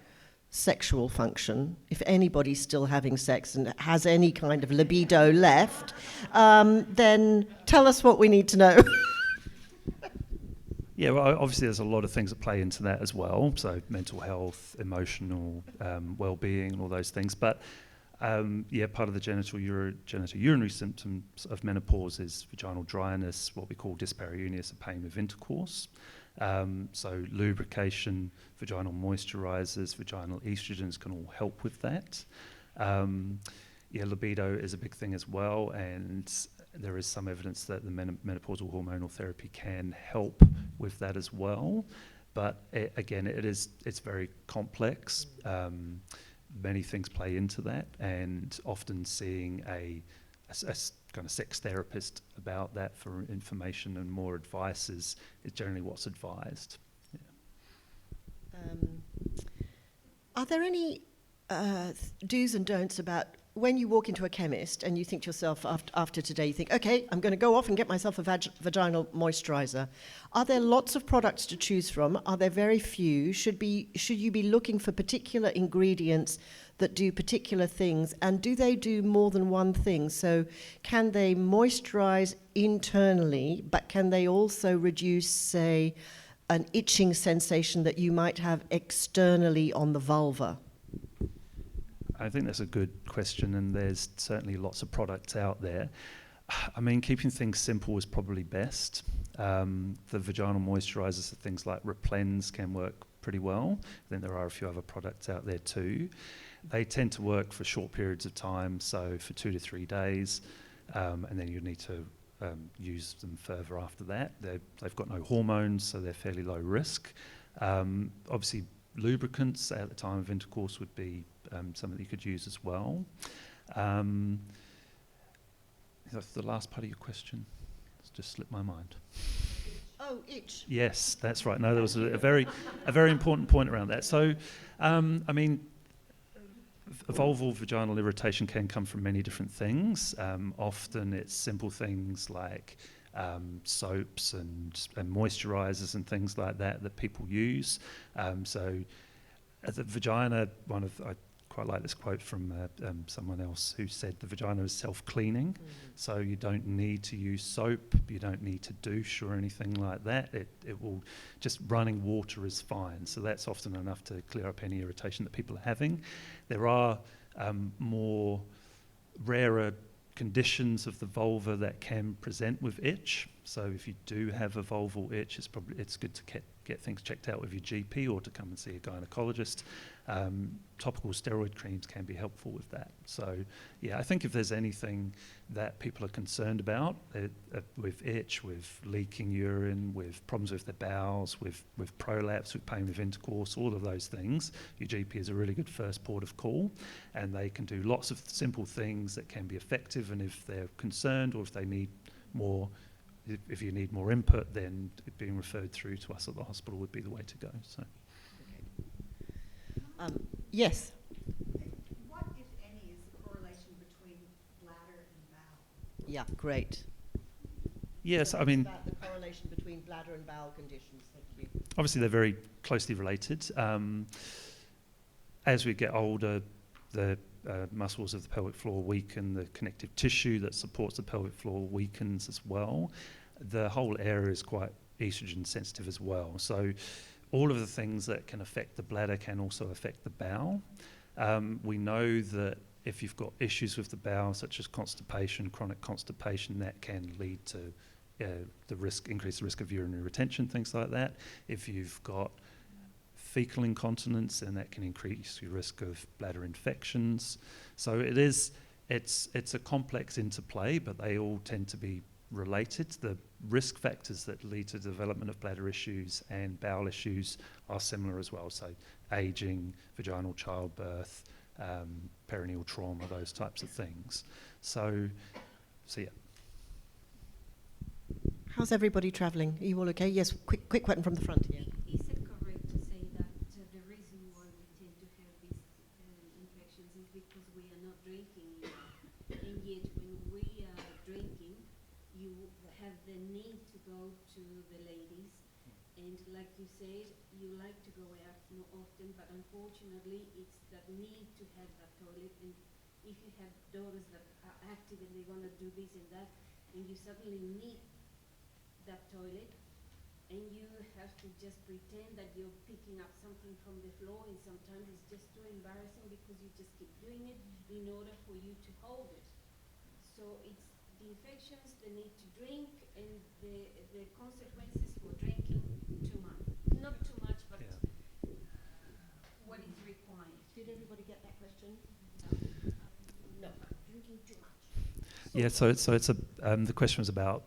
sexual function. If anybody's still having sex and has any kind of libido left, then tell us what we need to know. Yeah, well, obviously there's a lot of things that play into that as well. So mental health, emotional well-being, and all those things. But part of the genitourinary symptoms of menopause is vaginal dryness, what we call dyspareunia, a pain with intercourse. So lubrication, vaginal moisturizers, vaginal estrogens can all help with that. Libido is a big thing as well, and there is some evidence that the menopausal hormonal therapy can help with that as well. But it's very complex. Many things play into that, and often seeing a kind of sex therapist about that for information and more advice is generally what's advised. Yeah. Are there any do's and don'ts about when you walk into a chemist and you think to yourself after today, you think, okay, I'm going to go off and get myself a vaginal moisturizer. Are there lots of products to choose from? Are there very few? Should you be looking for particular ingredients that do particular things? And do they do more than one thing? So can they moisturize internally, but can they also reduce, say, an itching sensation that you might have externally on the vulva? I think that's a good question, and there's certainly lots of products out there. I mean, keeping things simple is probably best. The vaginal moisturizers, things like Replens, can work pretty well. I think there are a few other products out there too. They tend to work for short periods of time, so for 2 to 3 days, and then you need to use them further after that. They've got no hormones, so they're fairly low risk. Obviously, lubricants at the time of intercourse would be something that you could use as well. That's the last part of your question. It's just slipped my mind. Oh, itch. Yes, that's right. No, there was a very important point around that. So, I mean, vulval vaginal irritation can come from many different things. Often it's simple things like soaps and moisturizers and things like that people use. So the vagina, I quite like this quote from someone else who said the vagina is self-cleaning. So you don't need to use soap, you don't need to douche or anything like that. It will, just running water is fine. So that's often enough to clear up any irritation that people are having. There are more rarer conditions of the vulva that can present with itch. So if you do have a vulval itch, it's good to get things checked out with your GP or to come and see a gynecologist. Topical steroid creams can be helpful with that. So yeah, I think if there's anything that people are concerned about with itch, with leaking urine, with problems with their bowels, with prolapse, with pain with intercourse, all of those things, your GP is a really good first port of call, and they can do lots of simple things that can be effective. And if they're concerned, or if they need more, if you need more input, then being referred through to us at the hospital would be the way to go. So. Yes. What, if any, is the correlation between bladder and bowel? Yeah, great. Yes, I mean, about the correlation between bladder and bowel conditions. Thank you. obviously they're very closely related. As we get older, the muscles of the pelvic floor weaken, the connective tissue that supports the pelvic floor weakens as well. The whole area is quite estrogen sensitive as well. So all of the things that can affect the bladder can also affect the bowel. We know that if you've got issues with the bowel, such as constipation, chronic constipation, that can lead to increase the risk of urinary retention, things like that. If you've got fecal incontinence, then that can increase your risk of bladder infections. So it's a complex interplay, but they all tend to be related. The risk factors that lead to the development of bladder issues and bowel issues are similar as well. So aging, vaginal childbirth, perineal trauma, those types of things. So yeah. How's everybody travelling? Are you all okay? Yes, quick question from the front here. Is it correct to say that the reason why we tend to have these infections is because we are not drinking enough? And yet when we are drinking, you have the need to go to the ladies. And like you said, you like to go out more often, but unfortunately it's that need to have that toilet. And if you have daughters that are active and they want to do this and that, and you suddenly need that toilet, and you have to just pretend that you're picking up something from the floor, and sometimes it's just too embarrassing because you just keep doing it in order for you to hold it. So it's the infections, the need to drink, and the consequences for drinking too much. Not too much, but what is required. Did everybody get that question? No. Drinking too much. Yeah, so it's the question was about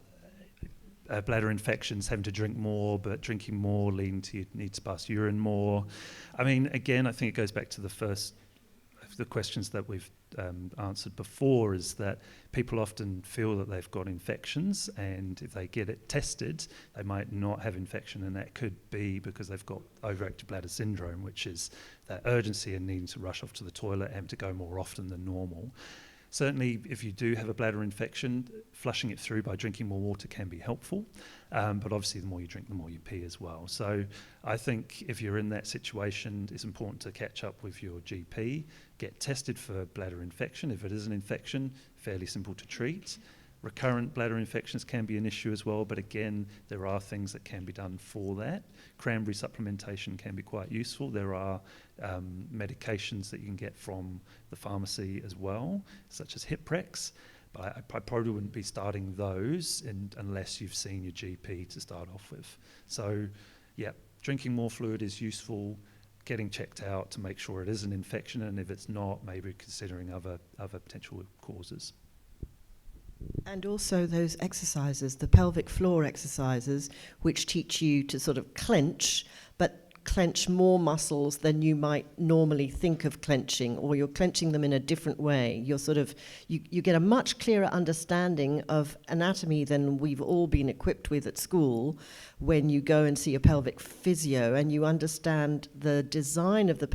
bladder infections, having to drink more, but drinking more leading to you need to pass urine more. I mean, again, I think it goes back to the first of the questions that we've answered before, is that people often feel that they've got infections, and if they get it tested, they might not have infection, and that could be because they've got overactive bladder syndrome, which is that urgency and needing to rush off to the toilet and to go more often than normal. Certainly, if you do have a bladder infection, flushing it through by drinking more water can be helpful, but obviously the more you drink, the more you pee as well. So I think if you're in that situation, it's important to catch up with your GP, get tested for bladder infection. If it is an infection, fairly simple to treat. Recurrent bladder infections can be an issue as well, but again, there are things that can be done for that. Cranberry supplementation can be quite useful. There are medications that you can get from the pharmacy as well, such as Hiprex, but I probably wouldn't be starting those unless you've seen your GP to start off with. So, yeah, drinking more fluid is useful, getting checked out to make sure it is an infection, and if it's not, maybe considering other potential causes. And also those exercises, the pelvic floor exercises, which teach you to sort of clench, but clench more muscles than you might normally think of clenching, or you're clenching them in a different way. You're sort of, you get a much clearer understanding of anatomy than we've all been equipped with at school when you go and see a pelvic physio, and you understand the design of the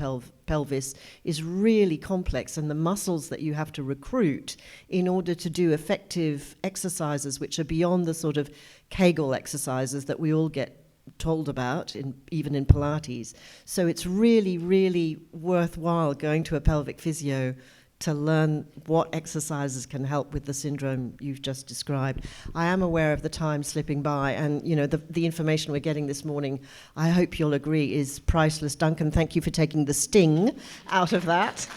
pelvis is really complex, and the muscles that you have to recruit in order to do effective exercises which are beyond the sort of Kegel exercises that we all get told about, even in Pilates. So it's really, really worthwhile going to a pelvic physio to learn what exercises can help with the syndrome you've just described. I am aware of the time slipping by, and you know the information we're getting this morning, I hope you'll agree, is priceless. Duncan, thank you for taking the sting out of that.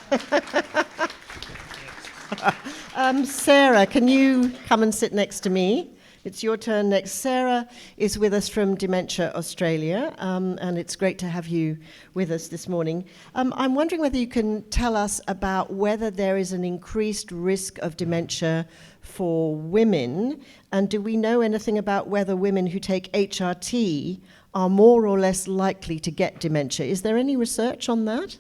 Sarah, can you come and sit next to me? It's your turn next. Sarah is with us from Dementia Australia, and it's great to have you with us this morning. I'm wondering whether you can tell us about whether there is an increased risk of dementia for women, and do we know anything about whether women who take HRT are more or less likely to get dementia? Is there any research on that?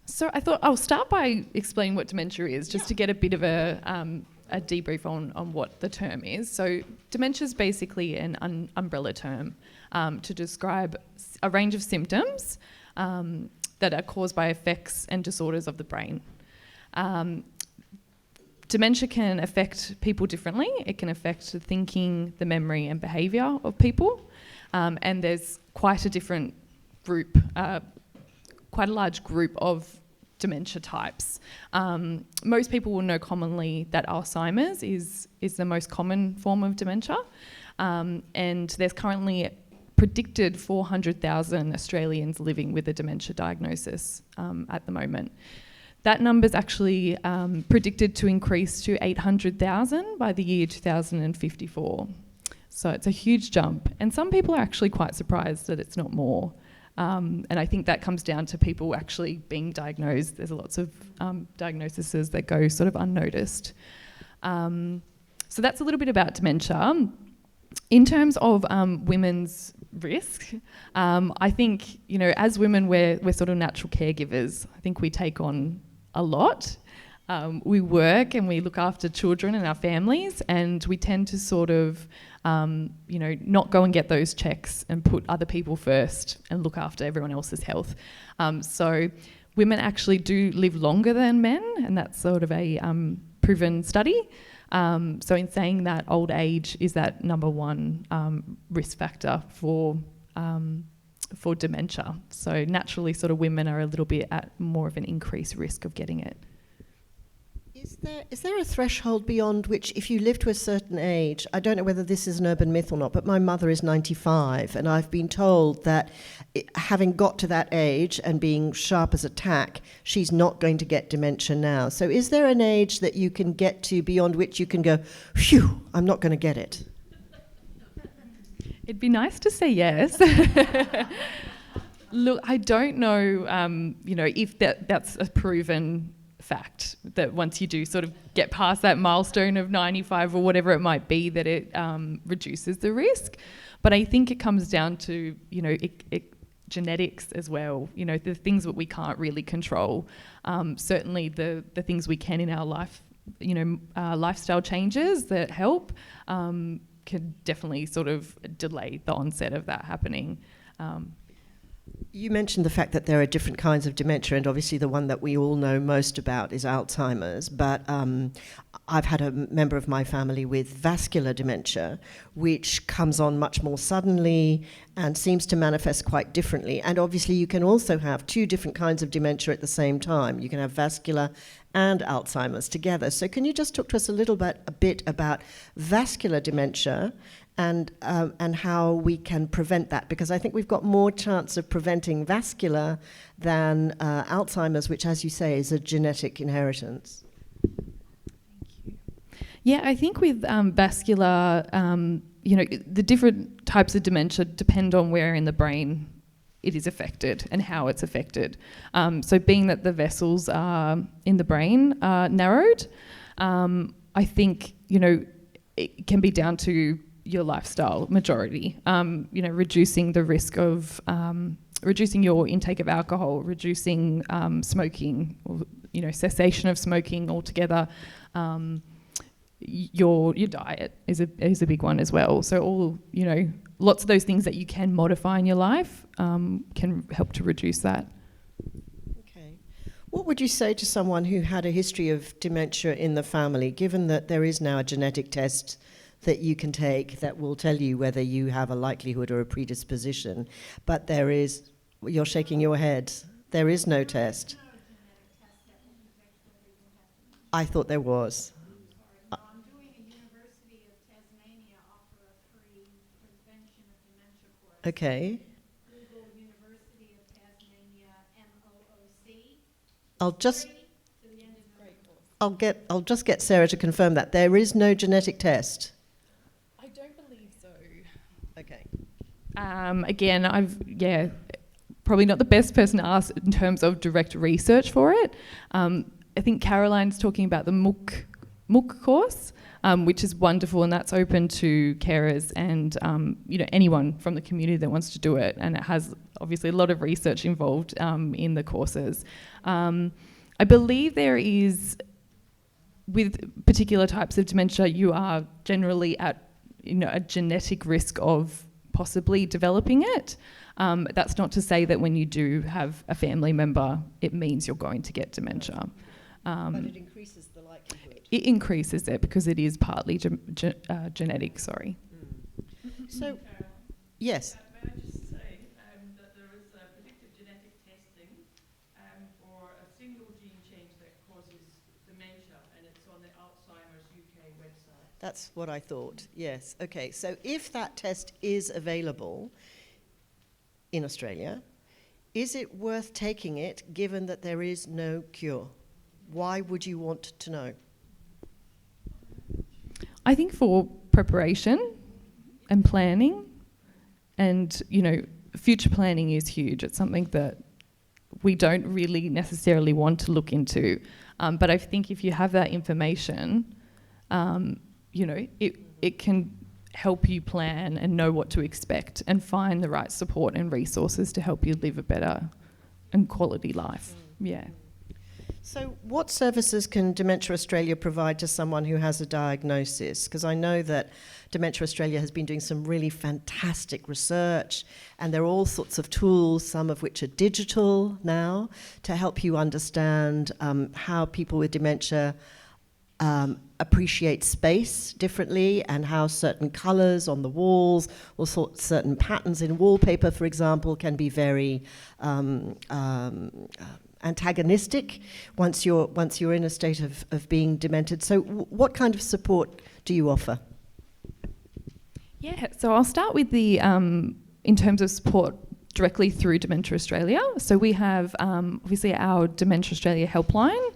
So I thought I'll start by explaining what dementia is, just to get a bit of a debrief on what the term is. So dementia is basically an umbrella term to describe a range of symptoms that are caused by effects and disorders of the brain. Dementia can affect people differently. It can affect the thinking, the memory and behaviour of people. And there's quite a different group, quite a large group of dementia types. Most people will know commonly that Alzheimer's is the most common form of dementia. And there's currently predicted 400,000 Australians living with a dementia diagnosis at the moment. That number's actually predicted to increase to 800,000 by the year 2054. So it's a huge jump. And some people are actually quite surprised that it's not more. And I think that comes down to people actually being diagnosed. There's lots of diagnoses that go sort of unnoticed. So that's a little bit about dementia. In terms of women's risk, I think, you know, as women, we're sort of natural caregivers. I think we take on a lot. We work and we look after children and our families, and we tend to sort of, you know, not go and get those checks and put other people first and look after everyone else's health. So women actually do live longer than men, and that's sort of a proven study. So in saying that, old age is that number one risk factor for dementia. So naturally, sort of women are a little bit at more of an increased risk of getting it. Is there a threshold beyond which, if you live to a certain age, I don't know whether this is an urban myth or not, but my mother is 95, and I've been told that having got to that age and being sharp as a tack, she's not going to get dementia now. So is there an age that you can get to beyond which you can go, phew, I'm not going to get it? It'd be nice to say yes. Look, I don't know, you know, if that's a proven fact, that once you do sort of get past that milestone of 95 or whatever it might be, that it reduces the risk. But I think it comes down to, you know, genetics as well, you know, the things that we can't really control. Certainly the things we can in our life, you know, lifestyle changes that help can definitely sort of delay the onset of that happening. You mentioned the fact that there are different kinds of dementia, and obviously the one that we all know most about is Alzheimer's, but I've had a member of my family with vascular dementia, which comes on much more suddenly and seems to manifest quite differently. And obviously you can also have two different kinds of dementia at the same time. You can have vascular and Alzheimer's together. So can you just talk to us a bit about vascular dementia and how we can prevent that? Because I think we've got more chance of preventing vascular than Alzheimer's, which, as you say, is a genetic inheritance. Thank you. Yeah, I think with vascular, you know, the different types of dementia depend on where in the brain it is affected and how it's affected. So being that the vessels are in the brain are narrowed, I think, you know, it can be down to your lifestyle majority, you know, reducing the risk of, reducing your intake of alcohol, reducing smoking, or, you know, cessation of smoking altogether. Your diet is a big one as well. So all, you know, lots of those things that you can modify in your life can help to reduce that. Okay. What would you say to someone who had a history of dementia in the family, given that there is now a genetic test that you can take that will tell you whether you have a likelihood or a predisposition, but there is, you're shaking your head, there is no test. I thought there was. I'm doing a University of Tasmania offer a free prevention of dementia course. Okay. Google University of Tasmania MOOC. I'll just get Sarah to confirm that. There is no genetic test. I don't believe so. Okay. Again, probably not the best person to ask in terms of direct research for it. I think Caroline's talking about the MOOC course, which is wonderful, and that's open to carers and you know, anyone from the community that wants to do it. And it has obviously a lot of research involved in the courses. I believe there is, with particular types of dementia, you are generally at, you know, a genetic risk of possibly developing it. That's not to say that when you do have a family member, it means you're going to get dementia. But it increases the likelihood. It increases it because it is partly genetic, sorry. So, yes. May I just say that there is predictive genetic testing for a single gene change that causes dementia, and it's on the Alzheimer's UK website. That's what I thought, yes. Okay, so if that test is available in Australia, is it worth taking it given that there is no cure? Why would you want to know? I think for preparation and planning, and future planning is huge. It's something that we don't really necessarily want to look into, but I think if you have that information, it can help you plan and know what to expect and find the right support and resources to help you live a better and quality life. Yeah. So what services can Dementia Australia provide to someone who has a diagnosis? Because I know that Dementia Australia has been doing some really fantastic research, and there are all sorts of tools, some of which are digital now, to help you understand how people with dementia appreciate space differently, and how certain colours on the walls or certain patterns in wallpaper, for example, can be very antagonistic once you're in a state of being demented. So what kind of support do you offer? Yeah, so I'll start with the in terms of support directly through Dementia Australia. So we have obviously our Dementia Australia helpline,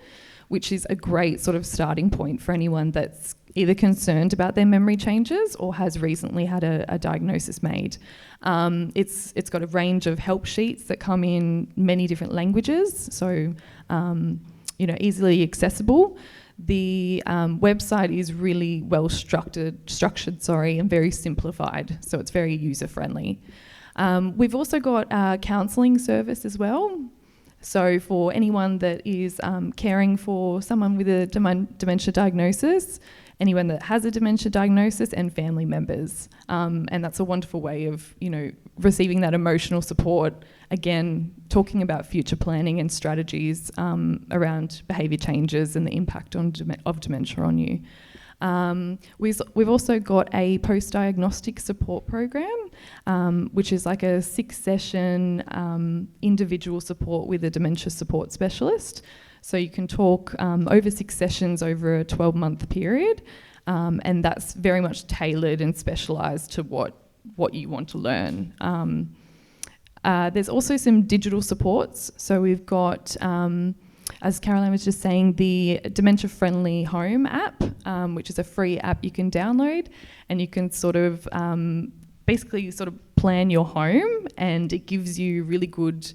which is a great sort of starting point for anyone that's either concerned about their memory changes or has recently had a diagnosis made. It's got a range of help sheets that come in many different languages, so easily accessible. The website is really well structured, and very simplified, so it's very user friendly. We've also got a counselling service as well. So for anyone that is caring for someone with a dementia diagnosis, anyone that has a dementia diagnosis, and family members. And that's a wonderful way of, receiving that emotional support. Again, talking about future planning and strategies around behaviour changes and the impact of dementia on you. We've also got a post-diagnostic support program, which is like a 6-session individual support with a dementia support specialist. So you can talk over 6 sessions over a 12-month period, and that's very much tailored and specialised to what you want to learn. There's also some digital supports. So we've got, as Caroline was just saying, the Dementia Friendly Home app, which is a free app you can download, and you can sort of basically sort of plan your home, and it gives you really good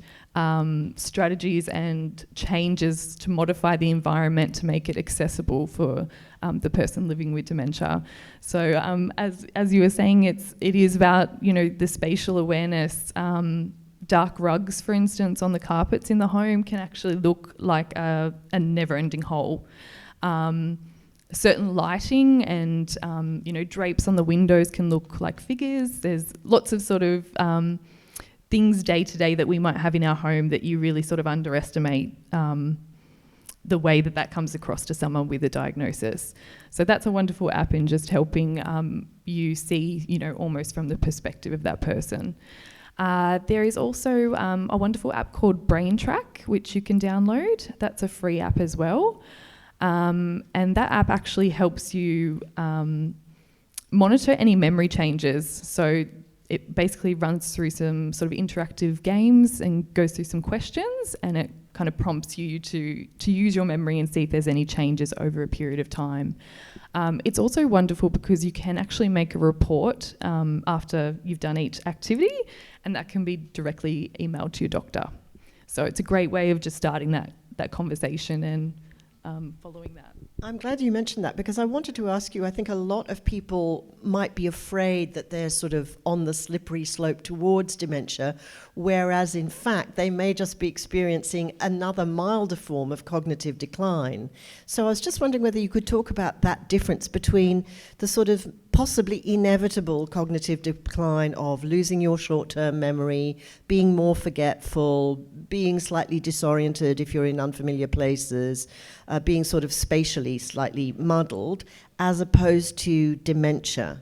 strategies and changes to modify the environment to make it accessible for the person living with dementia. So as you were saying, it is about the spatial awareness. Dark rugs, for instance, on the carpets in the home can actually look like a never-ending hole. Certain lighting and drapes on the windows can look like figures. There's lots of sort of things day to day that we might have in our home that you really sort of underestimate the way that comes across to someone with a diagnosis. So that's a wonderful app in just helping you see, almost from the perspective of that person. There is also a wonderful app called Brain Track, which you can download. That's a free app as well. And that app actually helps you monitor any memory changes. So it basically runs through some sort of interactive games and goes through some questions, and it kind of prompts you to use your memory and see if there's any changes over a period of time. It's also wonderful because you can actually make a report after you've done each activity, and that can be directly emailed to your doctor. So it's a great way of just starting that conversation and following that. I'm glad you mentioned that, because I wanted to ask you, I think a lot of people might be afraid that they're sort of on the slippery slope towards dementia, whereas in fact they may just be experiencing another milder form of cognitive decline. So I was just wondering whether you could talk about that difference between the sort of possibly inevitable cognitive decline of losing your short-term memory, being more forgetful, being slightly disoriented if you're in unfamiliar places, being sort of spatially slightly muddled, as opposed to dementia?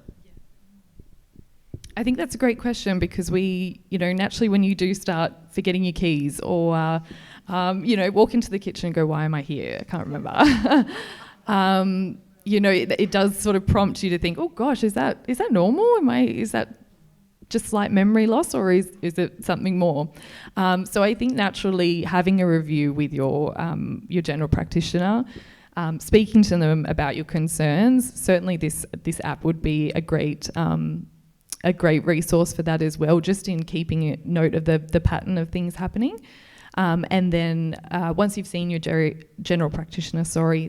I think that's a great question, because we, naturally when you do start forgetting your keys or, walk into the kitchen and go, why am I here? I can't remember. It does sort of prompt you to think, oh gosh, is that normal? Is that just slight memory loss, or is it something more? So I think naturally having a review with your general practitioner, speaking to them about your concerns, certainly this app would be a great resource for that as well, just in keeping a note of the pattern of things happening. And then once you've seen your general practitioner,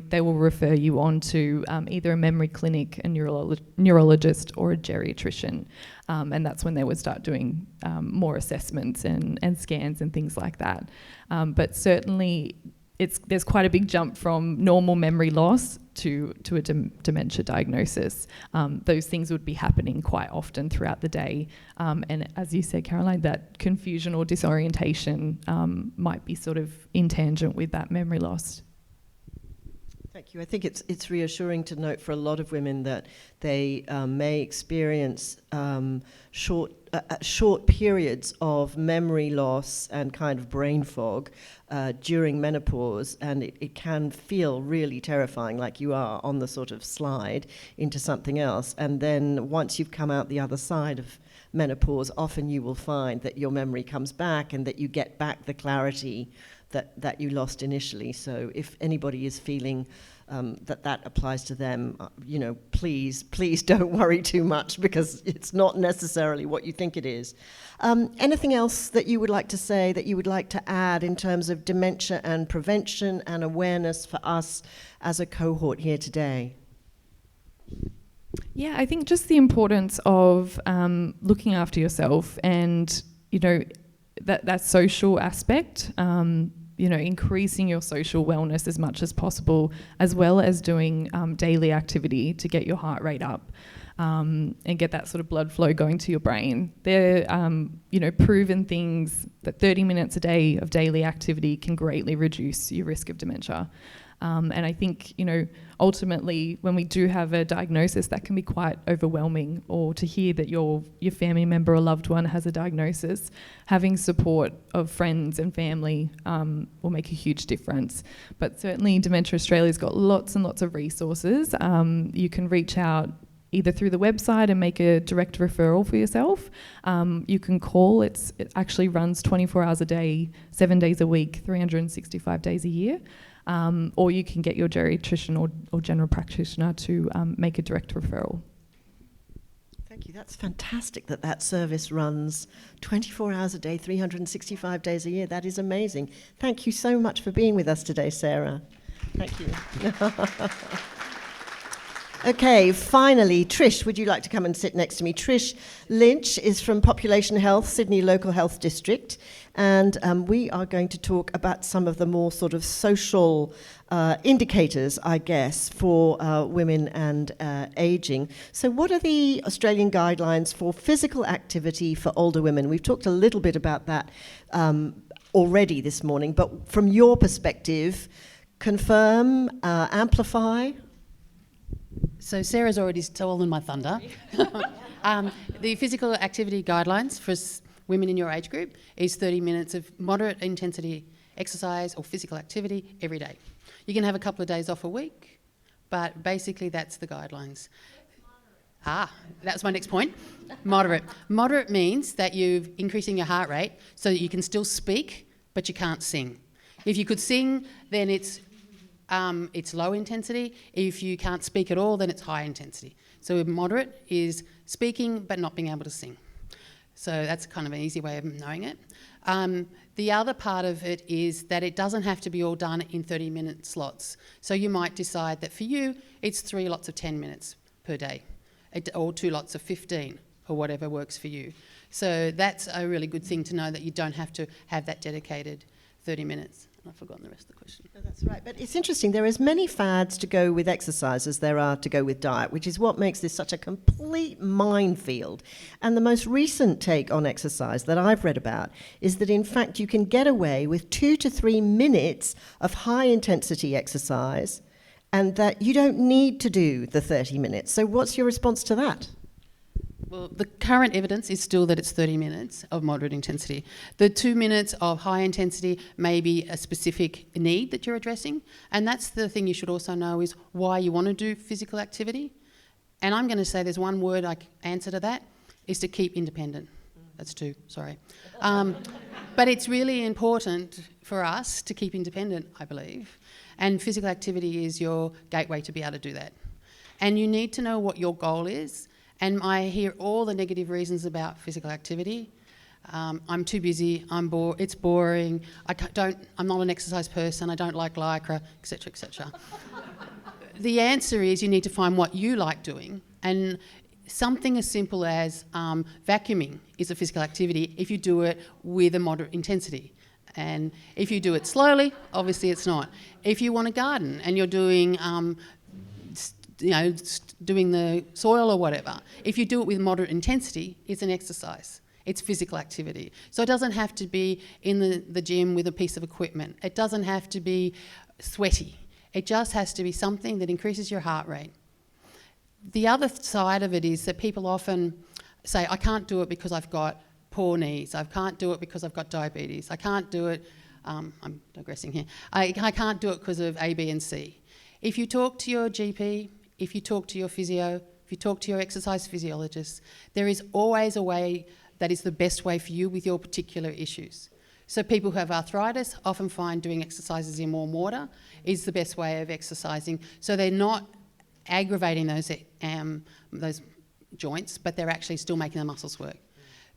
they will refer you on to either a memory clinic, a neurologist, or a geriatrician. And that's when they would start doing more assessments and scans and things like that. But certainly there's quite a big jump from normal memory loss to a dementia diagnosis. Those things would be happening quite often throughout the day. And as you said, Caroline, that confusion or disorientation might be sort of in tangent with that memory loss. Thank you. I think it's reassuring to note for a lot of women that they may experience short periods of memory loss and kind of brain fog during menopause, and it can feel really terrifying, like you are on the sort of slide into something else. And then once you've come out the other side of menopause, often you will find that your memory comes back and that you get back the clarity that you lost initially. So if anybody is feeling that applies to them, please don't worry too much, because it's not necessarily what you think it is. Anything else that you would like to say, that you would like to add in terms of dementia and prevention and awareness for us as a cohort here today? Yeah, I think just the importance of looking after yourself, and that social aspect, increasing your social wellness as much as possible, as well as doing daily activity to get your heart rate up and get that sort of blood flow going to your brain. They're proven things that 30 minutes a day of daily activity can greatly reduce your risk of dementia. And I think, ultimately, when we do have a diagnosis, that can be quite overwhelming, or to hear that your family member or loved one has a diagnosis, having support of friends and family will make a huge difference. But certainly Dementia Australia's got lots and lots of resources. You can reach out either through the website and make a direct referral for yourself. You can call. It actually runs 24 hours a day, 7 days a week, 365 days a year. Or you can get your geriatrician or general practitioner to make a direct referral. Thank you. That's fantastic that service runs 24 hours a day, 365 days a year. That is amazing. Thank you so much for being with us today, Sarah. Thank you. Okay, finally, Trish, would you like to come and sit next to me? Trish Lynch is from Population Health, Sydney Local Health District, and we are going to talk about some of the more sort of social indicators, I guess, for women and ageing. So what are the Australian guidelines for physical activity for older women? We've talked a little bit about that already this morning, but from your perspective, confirm, amplify? So Sarah's already stolen my thunder. The physical activity guidelines for women in your age group is 30 minutes of moderate intensity exercise or physical activity every day. You can have a couple of days off a week, but basically that's the guidelines. That's my next point. Moderate. Moderate means that you're increasing your heart rate so that you can still speak, but you can't sing. If you could sing, then it's low intensity. If you can't speak at all, then it's high intensity. So moderate is speaking but not being able to sing. So that's kind of an easy way of knowing it. The other part of it is that it doesn't have to be all done in 30-minute slots. So you might decide that for you, it's 3 lots of 10 minutes per day, or 2 lots of 15, or whatever works for you. So that's a really good thing to know, that you don't have to have that dedicated 30 minutes. And I've forgotten the rest of the question. No, that's right. But it's interesting. There are as many fads to go with exercise as there are to go with diet, which is what makes this such a complete minefield. And the most recent take on exercise that I've read about is that, in fact, you can get away with 2 to 3 minutes of high-intensity exercise and that you don't need to do the 30 minutes. So what's your response to that? Well, the current evidence is still that it's 30 minutes of moderate intensity. The 2 minutes of high intensity may be a specific need that you're addressing, and that's the thing you should also know is why you want to do physical activity. And I'm going to say there's one word I can answer to that, is to keep independent. That's 2, sorry. But it's really important for us to keep independent, I believe, and physical activity is your gateway to be able to do that. And you need to know what your goal is. And I hear all the negative reasons about physical activity. I'm too busy, it's boring, I'm not an exercise person, I don't like lycra, etc., etc. The answer is you need to find what you like doing, and something as simple as vacuuming is a physical activity if you do it with a moderate intensity. And if you do it slowly, obviously it's not. If you want to garden and you're doing doing the soil or whatever, if you do it with moderate intensity, it's an exercise. It's physical activity. So it doesn't have to be in the gym with a piece of equipment. It doesn't have to be sweaty. It just has to be something that increases your heart rate. The other side of it is that people often say, I can't do it because I've got poor knees. I can't do it because I've got diabetes. I can't do it, I'm digressing here. I can't do it because of A, B and C. If you talk to your GP, if you talk to your physio, if you talk to your exercise physiologist, there is always a way that is the best way for you with your particular issues. So people who have arthritis often find doing exercises in warm water is the best way of exercising. So they're not aggravating those joints, but they're actually still making the muscles work.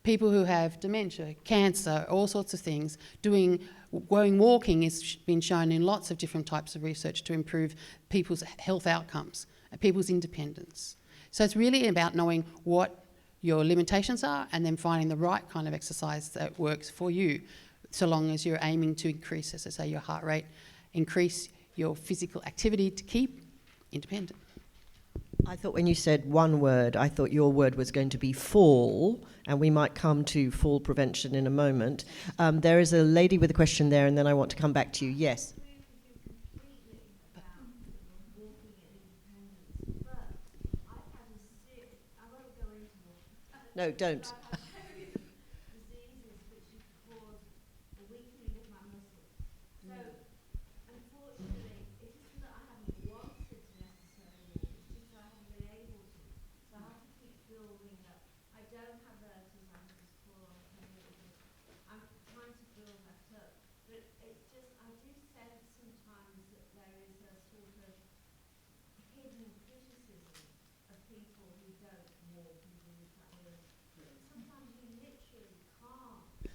People who have dementia, cancer, all sorts of things, going walking has been shown in lots of different types of research to improve people's health outcomes, people's independence. So it's really about knowing what your limitations are and then finding the right kind of exercise that works for you, so long as you're aiming to increase, as I say, your heart rate, increase your physical activity to keep independent. I thought when you said one word, I thought your word was going to be fall, and we might come to fall prevention in a moment. There is a lady with a question there, and then I want to come back to you. Yes. No, don't.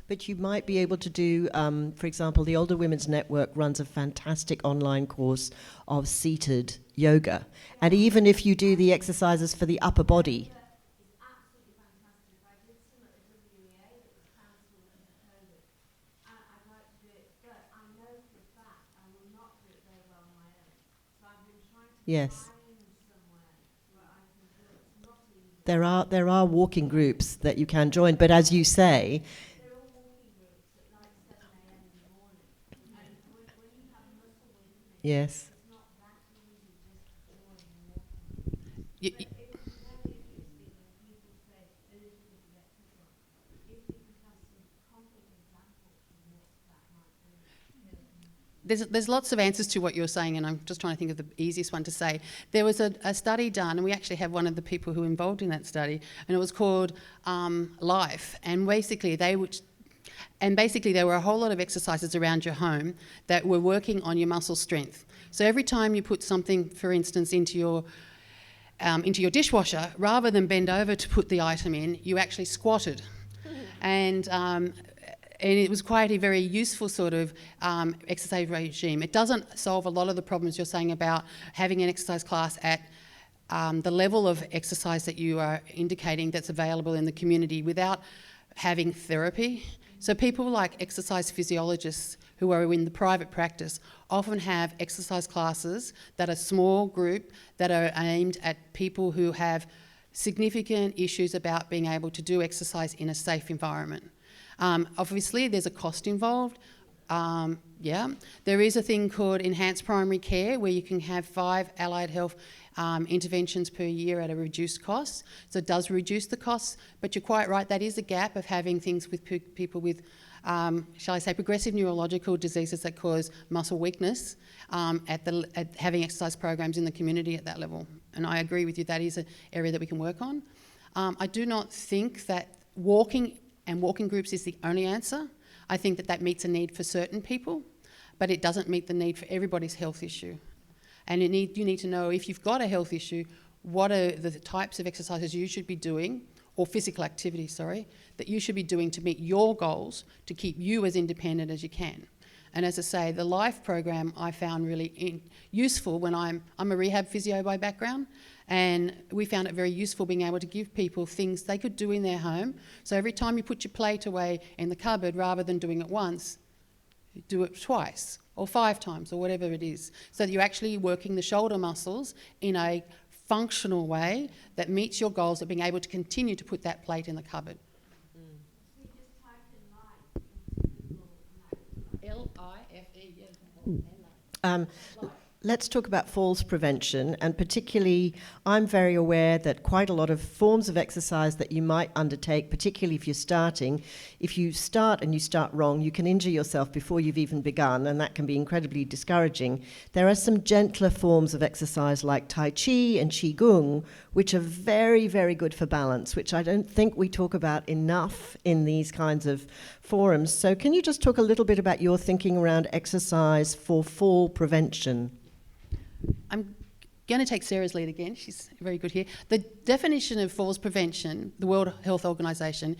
But you might be able to do, for example, the Older Women's Network runs a fantastic online course of seated yoga. And even if you do the exercises for the upper body. Yes. There are walking groups that you can join, but as you say, yes. There's lots of answers to what you're saying, and I'm just trying to think of the easiest one to say. There was a study done, and we actually have one of the people who were involved in that study, and it was called Life. And basically, there were a whole lot of exercises around your home that were working on your muscle strength. So every time you put something, for instance, into your dishwasher, rather than bend over to put the item in, you actually squatted. And it was quite a very useful sort of exercise regime. It doesn't solve a lot of the problems you're saying about having an exercise class at the level of exercise that you are indicating that's available in the community without having therapy. So people like exercise physiologists who are in the private practice often have exercise classes that are small group, that are aimed at people who have significant issues about being able to do exercise in a safe environment. Obviously, there's a cost involved. There is a thing called enhanced primary care where you can have 5 allied health interventions per year at a reduced cost. So it does reduce the costs, but you're quite right, that is a gap of having things with people with, shall I say, progressive neurological diseases that cause muscle weakness at having exercise programs in the community at that level. And I agree with you, that is an area that we can work on. I do not think that walking and walking groups is the only answer. I think that that meets a need for certain people, but it doesn't meet the need for everybody's health issue. And you need to know, if you've got a health issue, what are the types of exercises you should be doing, or physical activity, sorry, that you should be doing to meet your goals to keep you as independent as you can. And as I say, the LIFE program I found really useful when I'm a rehab physio by background, and we found it very useful being able to give people things they could do in their home. So every time you put your plate away in the cupboard, rather than doing it once, you do it twice or 5 times or whatever it is, so that you're actually working the shoulder muscles in a functional way that meets your goals of being able to continue to put that plate in the cupboard. L-I-F-E, yeah. Let's talk about falls prevention, and particularly I'm very aware that quite a lot of forms of exercise that you might undertake, particularly if you're starting, if you start and you start wrong, you can injure yourself before you've even begun, and that can be incredibly discouraging. There are some gentler forms of exercise like Tai Chi and Qigong, which are very, very good for balance, which I don't think we talk about enough in these kinds of forums. So can you just talk a little bit about your thinking around exercise for fall prevention? I'm going to take Sarah's lead again. She's very good here. The definition of falls prevention, the World Health Organization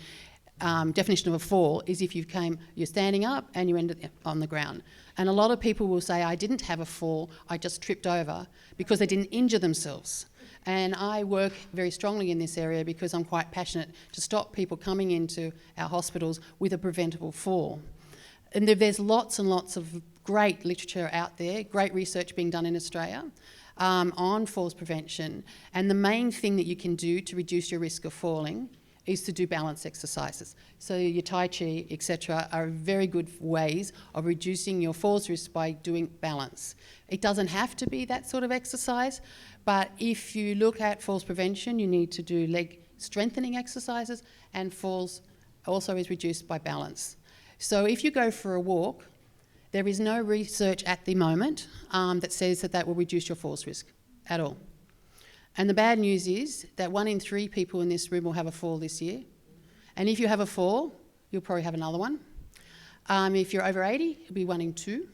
definition of a fall, is if you're standing up and you end up on the ground. And a lot of people will say, I didn't have a fall, I just tripped over, because they didn't injure themselves. And I work very strongly in this area because I'm quite passionate to stop people coming into our hospitals with a preventable fall. And there's lots and lots of great literature out there, great research being done in Australia on falls prevention. And the main thing that you can do to reduce your risk of falling is to do balance exercises. So your Tai Chi, etc., are very good ways of reducing your falls risk by doing balance. It doesn't have to be that sort of exercise, but if you look at falls prevention, you need to do leg strengthening exercises, and falls also is reduced by balance. So if you go for a walk, there is no research at the moment that says that will reduce your falls risk at all. And the bad news is that 1 in 3 people in this room will have a fall this year. And if you have a fall, you'll probably have another one. If you're over 80, it'll be 1 in 2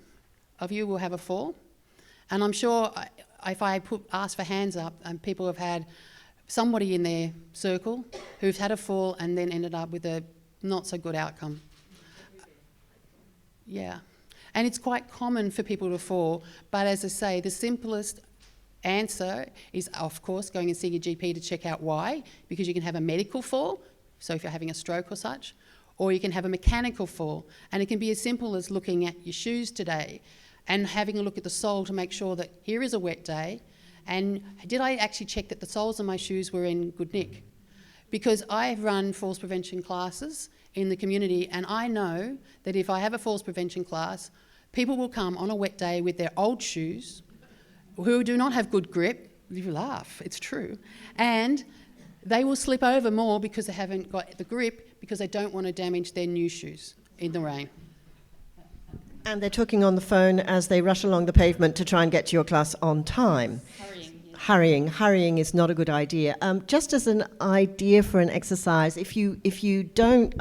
of you will have a fall. And I'm sure if I ask for hands up, people have had somebody in their circle who's had a fall and then ended up with a not so good outcome. Yeah. And it's quite common for people to fall, but as I say, the simplest answer is, of course, going and see your GP to check out why, because you can have a medical fall, so if you're having a stroke or such, or you can have a mechanical fall, and it can be as simple as looking at your shoes today and having a look at the sole to make sure that here is a wet day, and did I actually check that the soles of my shoes were in good nick? Because I have run falls prevention classes in the community, and I know that if I have a falls prevention class, people will come on a wet day with their old shoes who do not have good grip. You laugh, it's true. And they will slip over more because they haven't got the grip, because they don't want to damage their new shoes in the rain. And they're talking on the phone as they rush along the pavement to try and get to your class on time. Hurrying is not a good idea. Just as an idea for an exercise, if you don't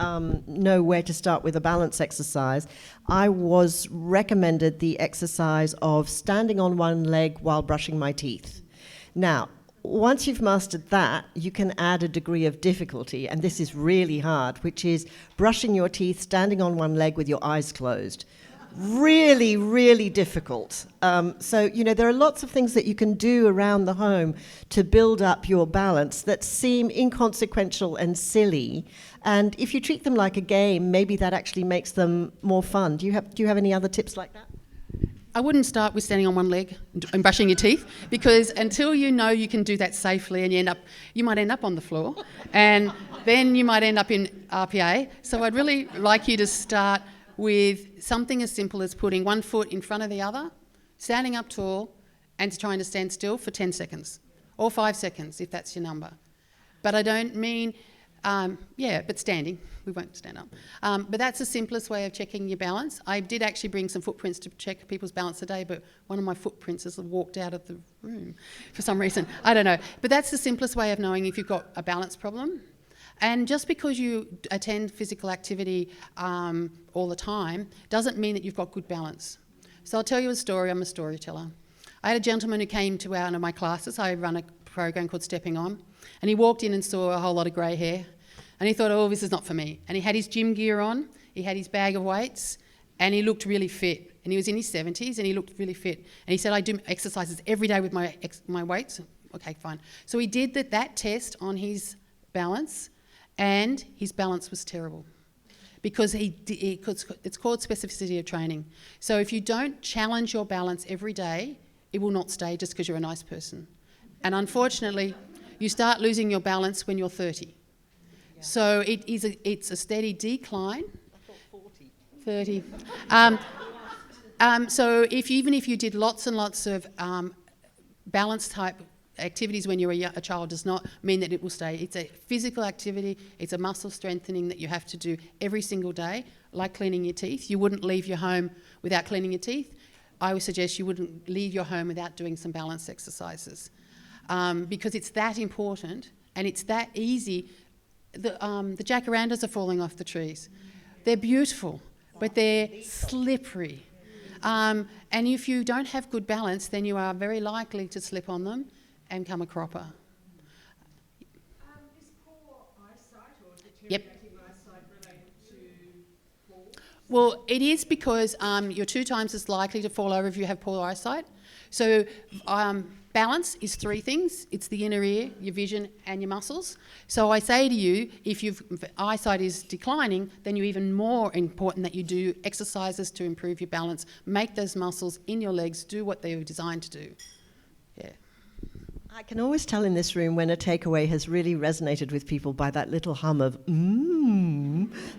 know where to start with a balance exercise, I was recommended the exercise of standing on one leg while brushing my teeth. Now, once you've mastered that, you can add a degree of difficulty, and this is really hard, which is brushing your teeth standing on one leg with your eyes closed. really, really difficult. So, there are lots of things that you can do around the home to build up your balance that seem inconsequential and silly. And if you treat them like a game, maybe that actually makes them more fun. Do you have any other tips like that? I wouldn't start with standing on one leg and brushing your teeth, because until you know you can do that safely, and you might end up on the floor, and then you might end up in RPA. So I'd really like you to start with something as simple as putting one foot in front of the other, standing up tall, and trying to stand still for 10 seconds, or 5 seconds if that's your number. But I don't mean, but standing. We won't stand up. But that's the simplest way of checking your balance. I did actually bring some footprints to check people's balance today, but one of my footprints has walked out of the room for some reason. I don't know. But that's the simplest way of knowing if you've got a balance problem. And just because you attend physical activity all the time doesn't mean that you've got good balance. So I'll tell you a story. I'm a storyteller. I had a gentleman who came to one of my classes. I run a program called Stepping On. And he walked in and saw a whole lot of grey hair. And he thought, oh, this is not for me. And he had his gym gear on, he had his bag of weights, and he looked really fit. And he was in his 70s and he looked really fit. And he said, I do exercises every day with my weights. Okay, fine. So he did that test on his balance, and his balance was terrible. Because it's called specificity of training. So if you don't challenge your balance every day, it will not stay just because you're a nice person. And unfortunately, you start losing your balance when you're 30. So it's a steady decline. I thought 40. 30. So even if you did lots and lots of balance type activities when you're a child, does not mean that it will stay. It's a physical activity, it's a muscle strengthening that you have to do every single day, like cleaning your teeth. You wouldn't leave your home without cleaning your teeth. I would suggest you wouldn't leave your home without doing some balance exercises, because it's that important and it's that easy. The jacarandas are falling off the trees. They're beautiful, but they're slippery. And if you don't have good balance, then you are very likely to slip on them and become a cropper. Is poor eyesight or deteriorating eyesight related to fall? Well, it is because you're 2 times as likely to fall over if you have poor eyesight. So balance is 3 things. It's the inner ear, your vision, and your muscles. So I say to you, if your eyesight is declining, then you're even more important that you do exercises to improve your balance. Make those muscles in your legs do what they were designed to do. Yeah. I can always tell in this room when a takeaway has really resonated with people by that little hum of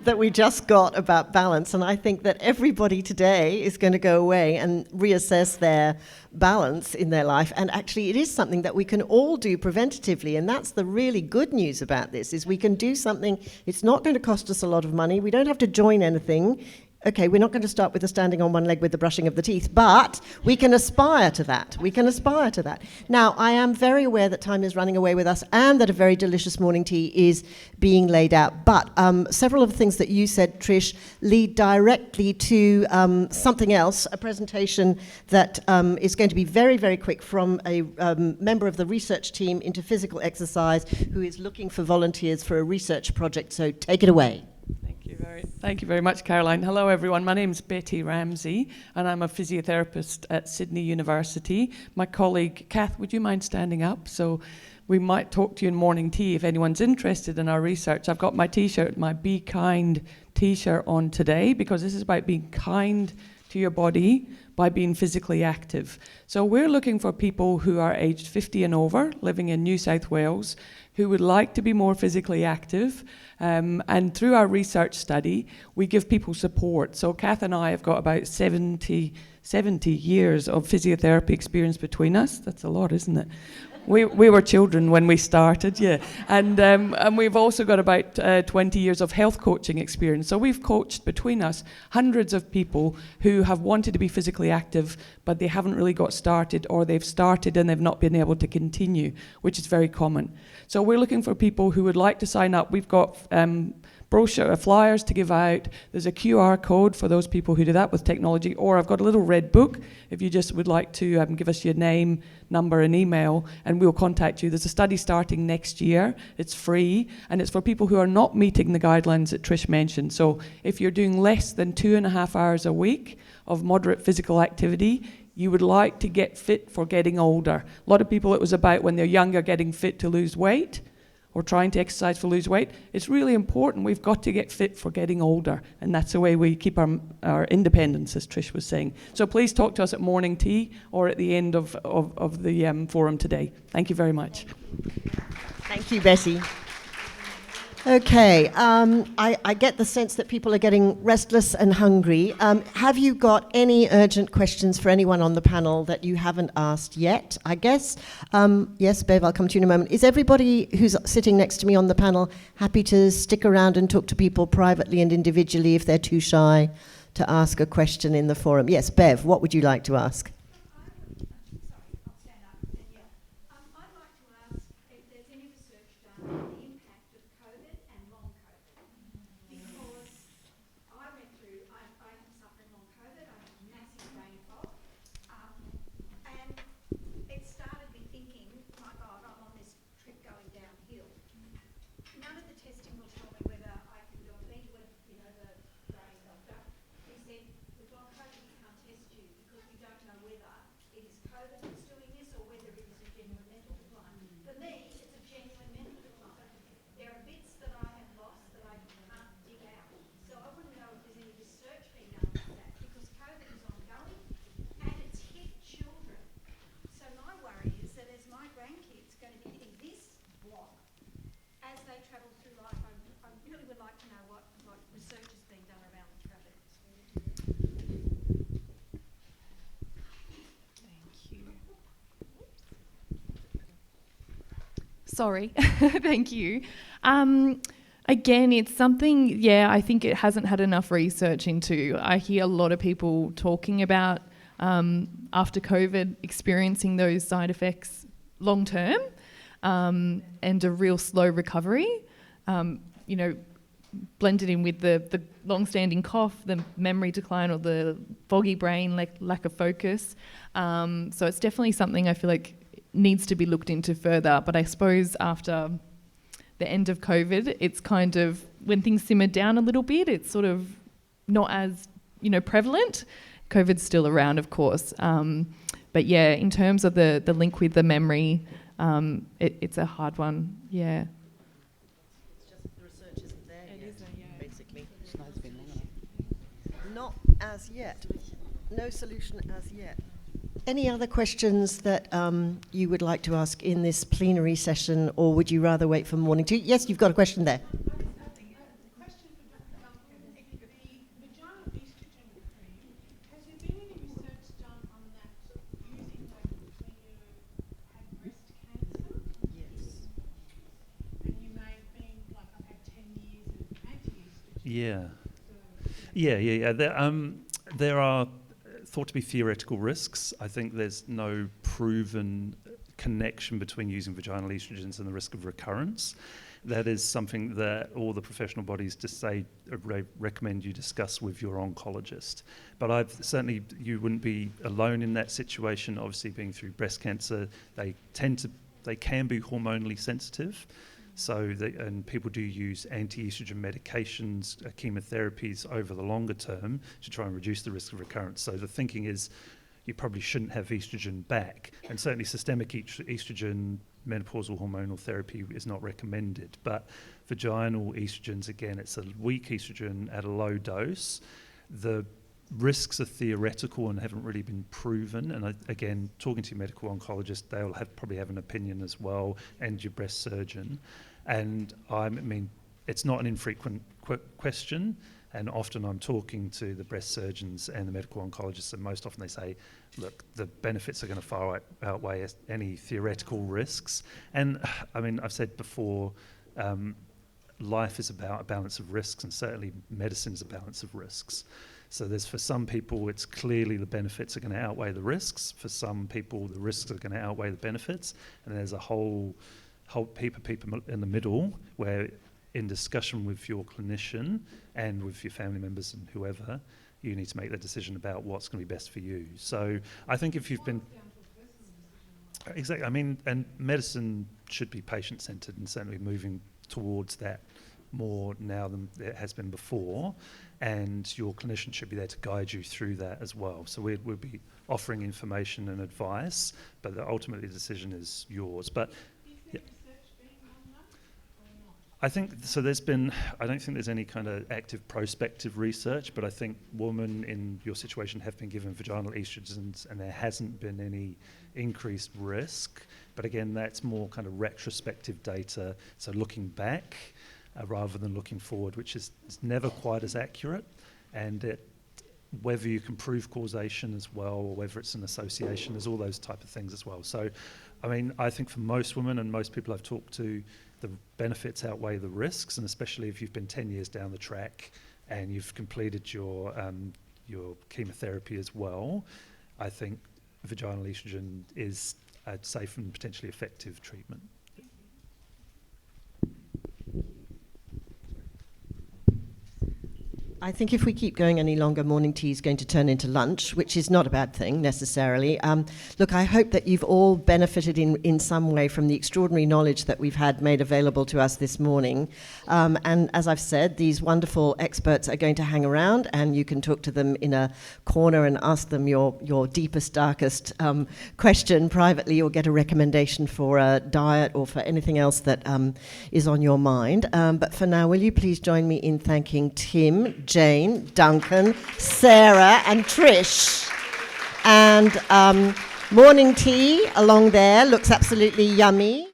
that we just got about balance. And I think that everybody today is going to go away and reassess their balance in their life. And actually, it is something that we can all do preventatively. And that's the really good news about this, is we can do something. It's not going to cost us a lot of money. We don't have to join anything. Okay, we're not going to start with the standing on one leg with the brushing of the teeth, but we can aspire to that. We can aspire to that. Now, I am very aware that time is running away with us and that a very delicious morning tea is being laid out. But several of the things that you said, Trish, lead directly to something else, a presentation that is going to be very, very quick from a member of the research team into physical exercise who is looking for volunteers for a research project. So take it away. Thank you very much, Caroline. Hello, everyone. My name's Betty Ramsey, and I'm a physiotherapist at Sydney University. My colleague, Kath, would you mind standing up? So we might talk to you in morning tea if anyone's interested in our research. I've got my T-shirt, my Be Kind T-shirt on today, because this is about being kind to your body by being physically active. So we're looking for people who are aged 50 and over, living in New South Wales, who would like to be more physically active. And through our research study, we give people support. So Kath and I have got about 70 years of physiotherapy experience between us. That's a lot, isn't it? We were children when we started, yeah. And we've also got about 20 years of health coaching experience. So we've coached between us hundreds of people who have wanted to be physically active, but they haven't really got started, or they've started and they've not been able to continue, which is very common. So we're looking for people who would like to sign up. We've got brochure flyers to give out. There's a QR code for those people who do that with technology, or I've got a little red book if you just would like to give us your name, number and email, and we'll contact you. There's a study starting next year. It's free, and it's for people who are not meeting the guidelines that Trish mentioned. So if you're doing less than 2.5 hours a week of moderate physical activity, you would like to get fit for getting older. A lot of people, it was about when they're younger getting fit to lose weight or trying to exercise for lose weight. It's really important. We've got to get fit for getting older, and that's the way we keep our independence, as Trish was saying. So please talk to us at morning tea or at the end of the forum today. Thank you very much. Thank you, Betty. Okay, I get the sense that people are getting restless and hungry. Have you got any urgent questions for anyone on the panel that you haven't asked yet, I guess? Yes, Bev, I'll come to you in a moment. Is everybody who's sitting next to me on the panel happy to stick around and talk to people privately and individually if they're too shy to ask a question in the forum? Yes, Bev, what would you like to ask? Sorry, thank you. Again, it's something, I think it hasn't had enough research into. I hear a lot of people talking about after COVID experiencing those side effects long term and a real slow recovery, blended in with the long-standing cough, the memory decline or the foggy brain, lack of focus. So it's definitely something I feel like needs to be looked into further. But I suppose after the end of COVID, it's kind of, when things simmered down a little bit, it's sort of not as, prevalent. COVID's still around, of course. But yeah, in terms of the link with the memory, it's a hard one, yeah. It's just the research isn't there yet, basically. Not as yet. No solution as yet. Any other questions that you would like to ask in this plenary session, or would you rather wait for morning tea? Yes, you've got a question there. Yeah. There are thought to be theoretical risks. I think there's no proven connection between using vaginal estrogens and the risk of recurrence. That is something that all the professional bodies just say recommend you discuss with your oncologist. But you wouldn't be alone in that situation. Obviously, being through breast cancer, they can be hormonally sensitive. And people do use anti-estrogen medications, chemotherapies over the longer term to try and reduce the risk of recurrence. So the thinking is you probably shouldn't have estrogen back. And certainly systemic estrogen, menopausal hormonal therapy is not recommended. But vaginal estrogens, again, it's a weak estrogen at a low dose. The risks are theoretical and haven't really been proven. And again, talking to your medical oncologist, they'll probably have an opinion as well, and your breast surgeon. And it's not an infrequent question. And often I'm talking to the breast surgeons and the medical oncologists, and most often they say, look, the benefits are going to far outweigh any theoretical risks. And I've said before, life is about a balance of risks, and certainly medicine is a balance of risks. So for some people, it's clearly the benefits are going to outweigh the risks. For some people, the risks are going to outweigh the benefits. And there's a whole heap of people in the middle where, in discussion with your clinician and with your family members and whoever, you need to make the decision about what's going to be best for you. So I think if you've been... Exactly. And medicine should be patient-centred, and certainly moving towards that more now than it has been before. and your clinician should be there to guide you through that as well. So we'll be offering information and advice, but ultimately the decision is yours. But yeah. I think so. I don't think there's any kind of active prospective research, but I think women in your situation have been given vaginal estrogens and there hasn't been any increased risk. But again, that's more kind of retrospective data, so looking back rather than looking forward, which is never quite as accurate. And whether you can prove causation as well, or whether it's an association, there's all those type of things as well. So, I mean, I think for most women and most people I've talked to, the benefits outweigh the risks, and especially if you've been 10 years down the track and you've completed your chemotherapy as well, I think vaginal estrogen is a safe and potentially effective treatment. I think if we keep going any longer, morning tea is going to turn into lunch, which is not a bad thing necessarily. Look, I hope that you've all benefited in some way from the extraordinary knowledge that we've had made available to us this morning. And as I've said, these wonderful experts are going to hang around, and you can talk to them in a corner and ask them your deepest, darkest question privately, or get a recommendation for a diet or for anything else that is on your mind. But for now, will you please join me in thanking Tim, Jane, Duncan, Sarah and Trish. And morning tea along there looks absolutely yummy.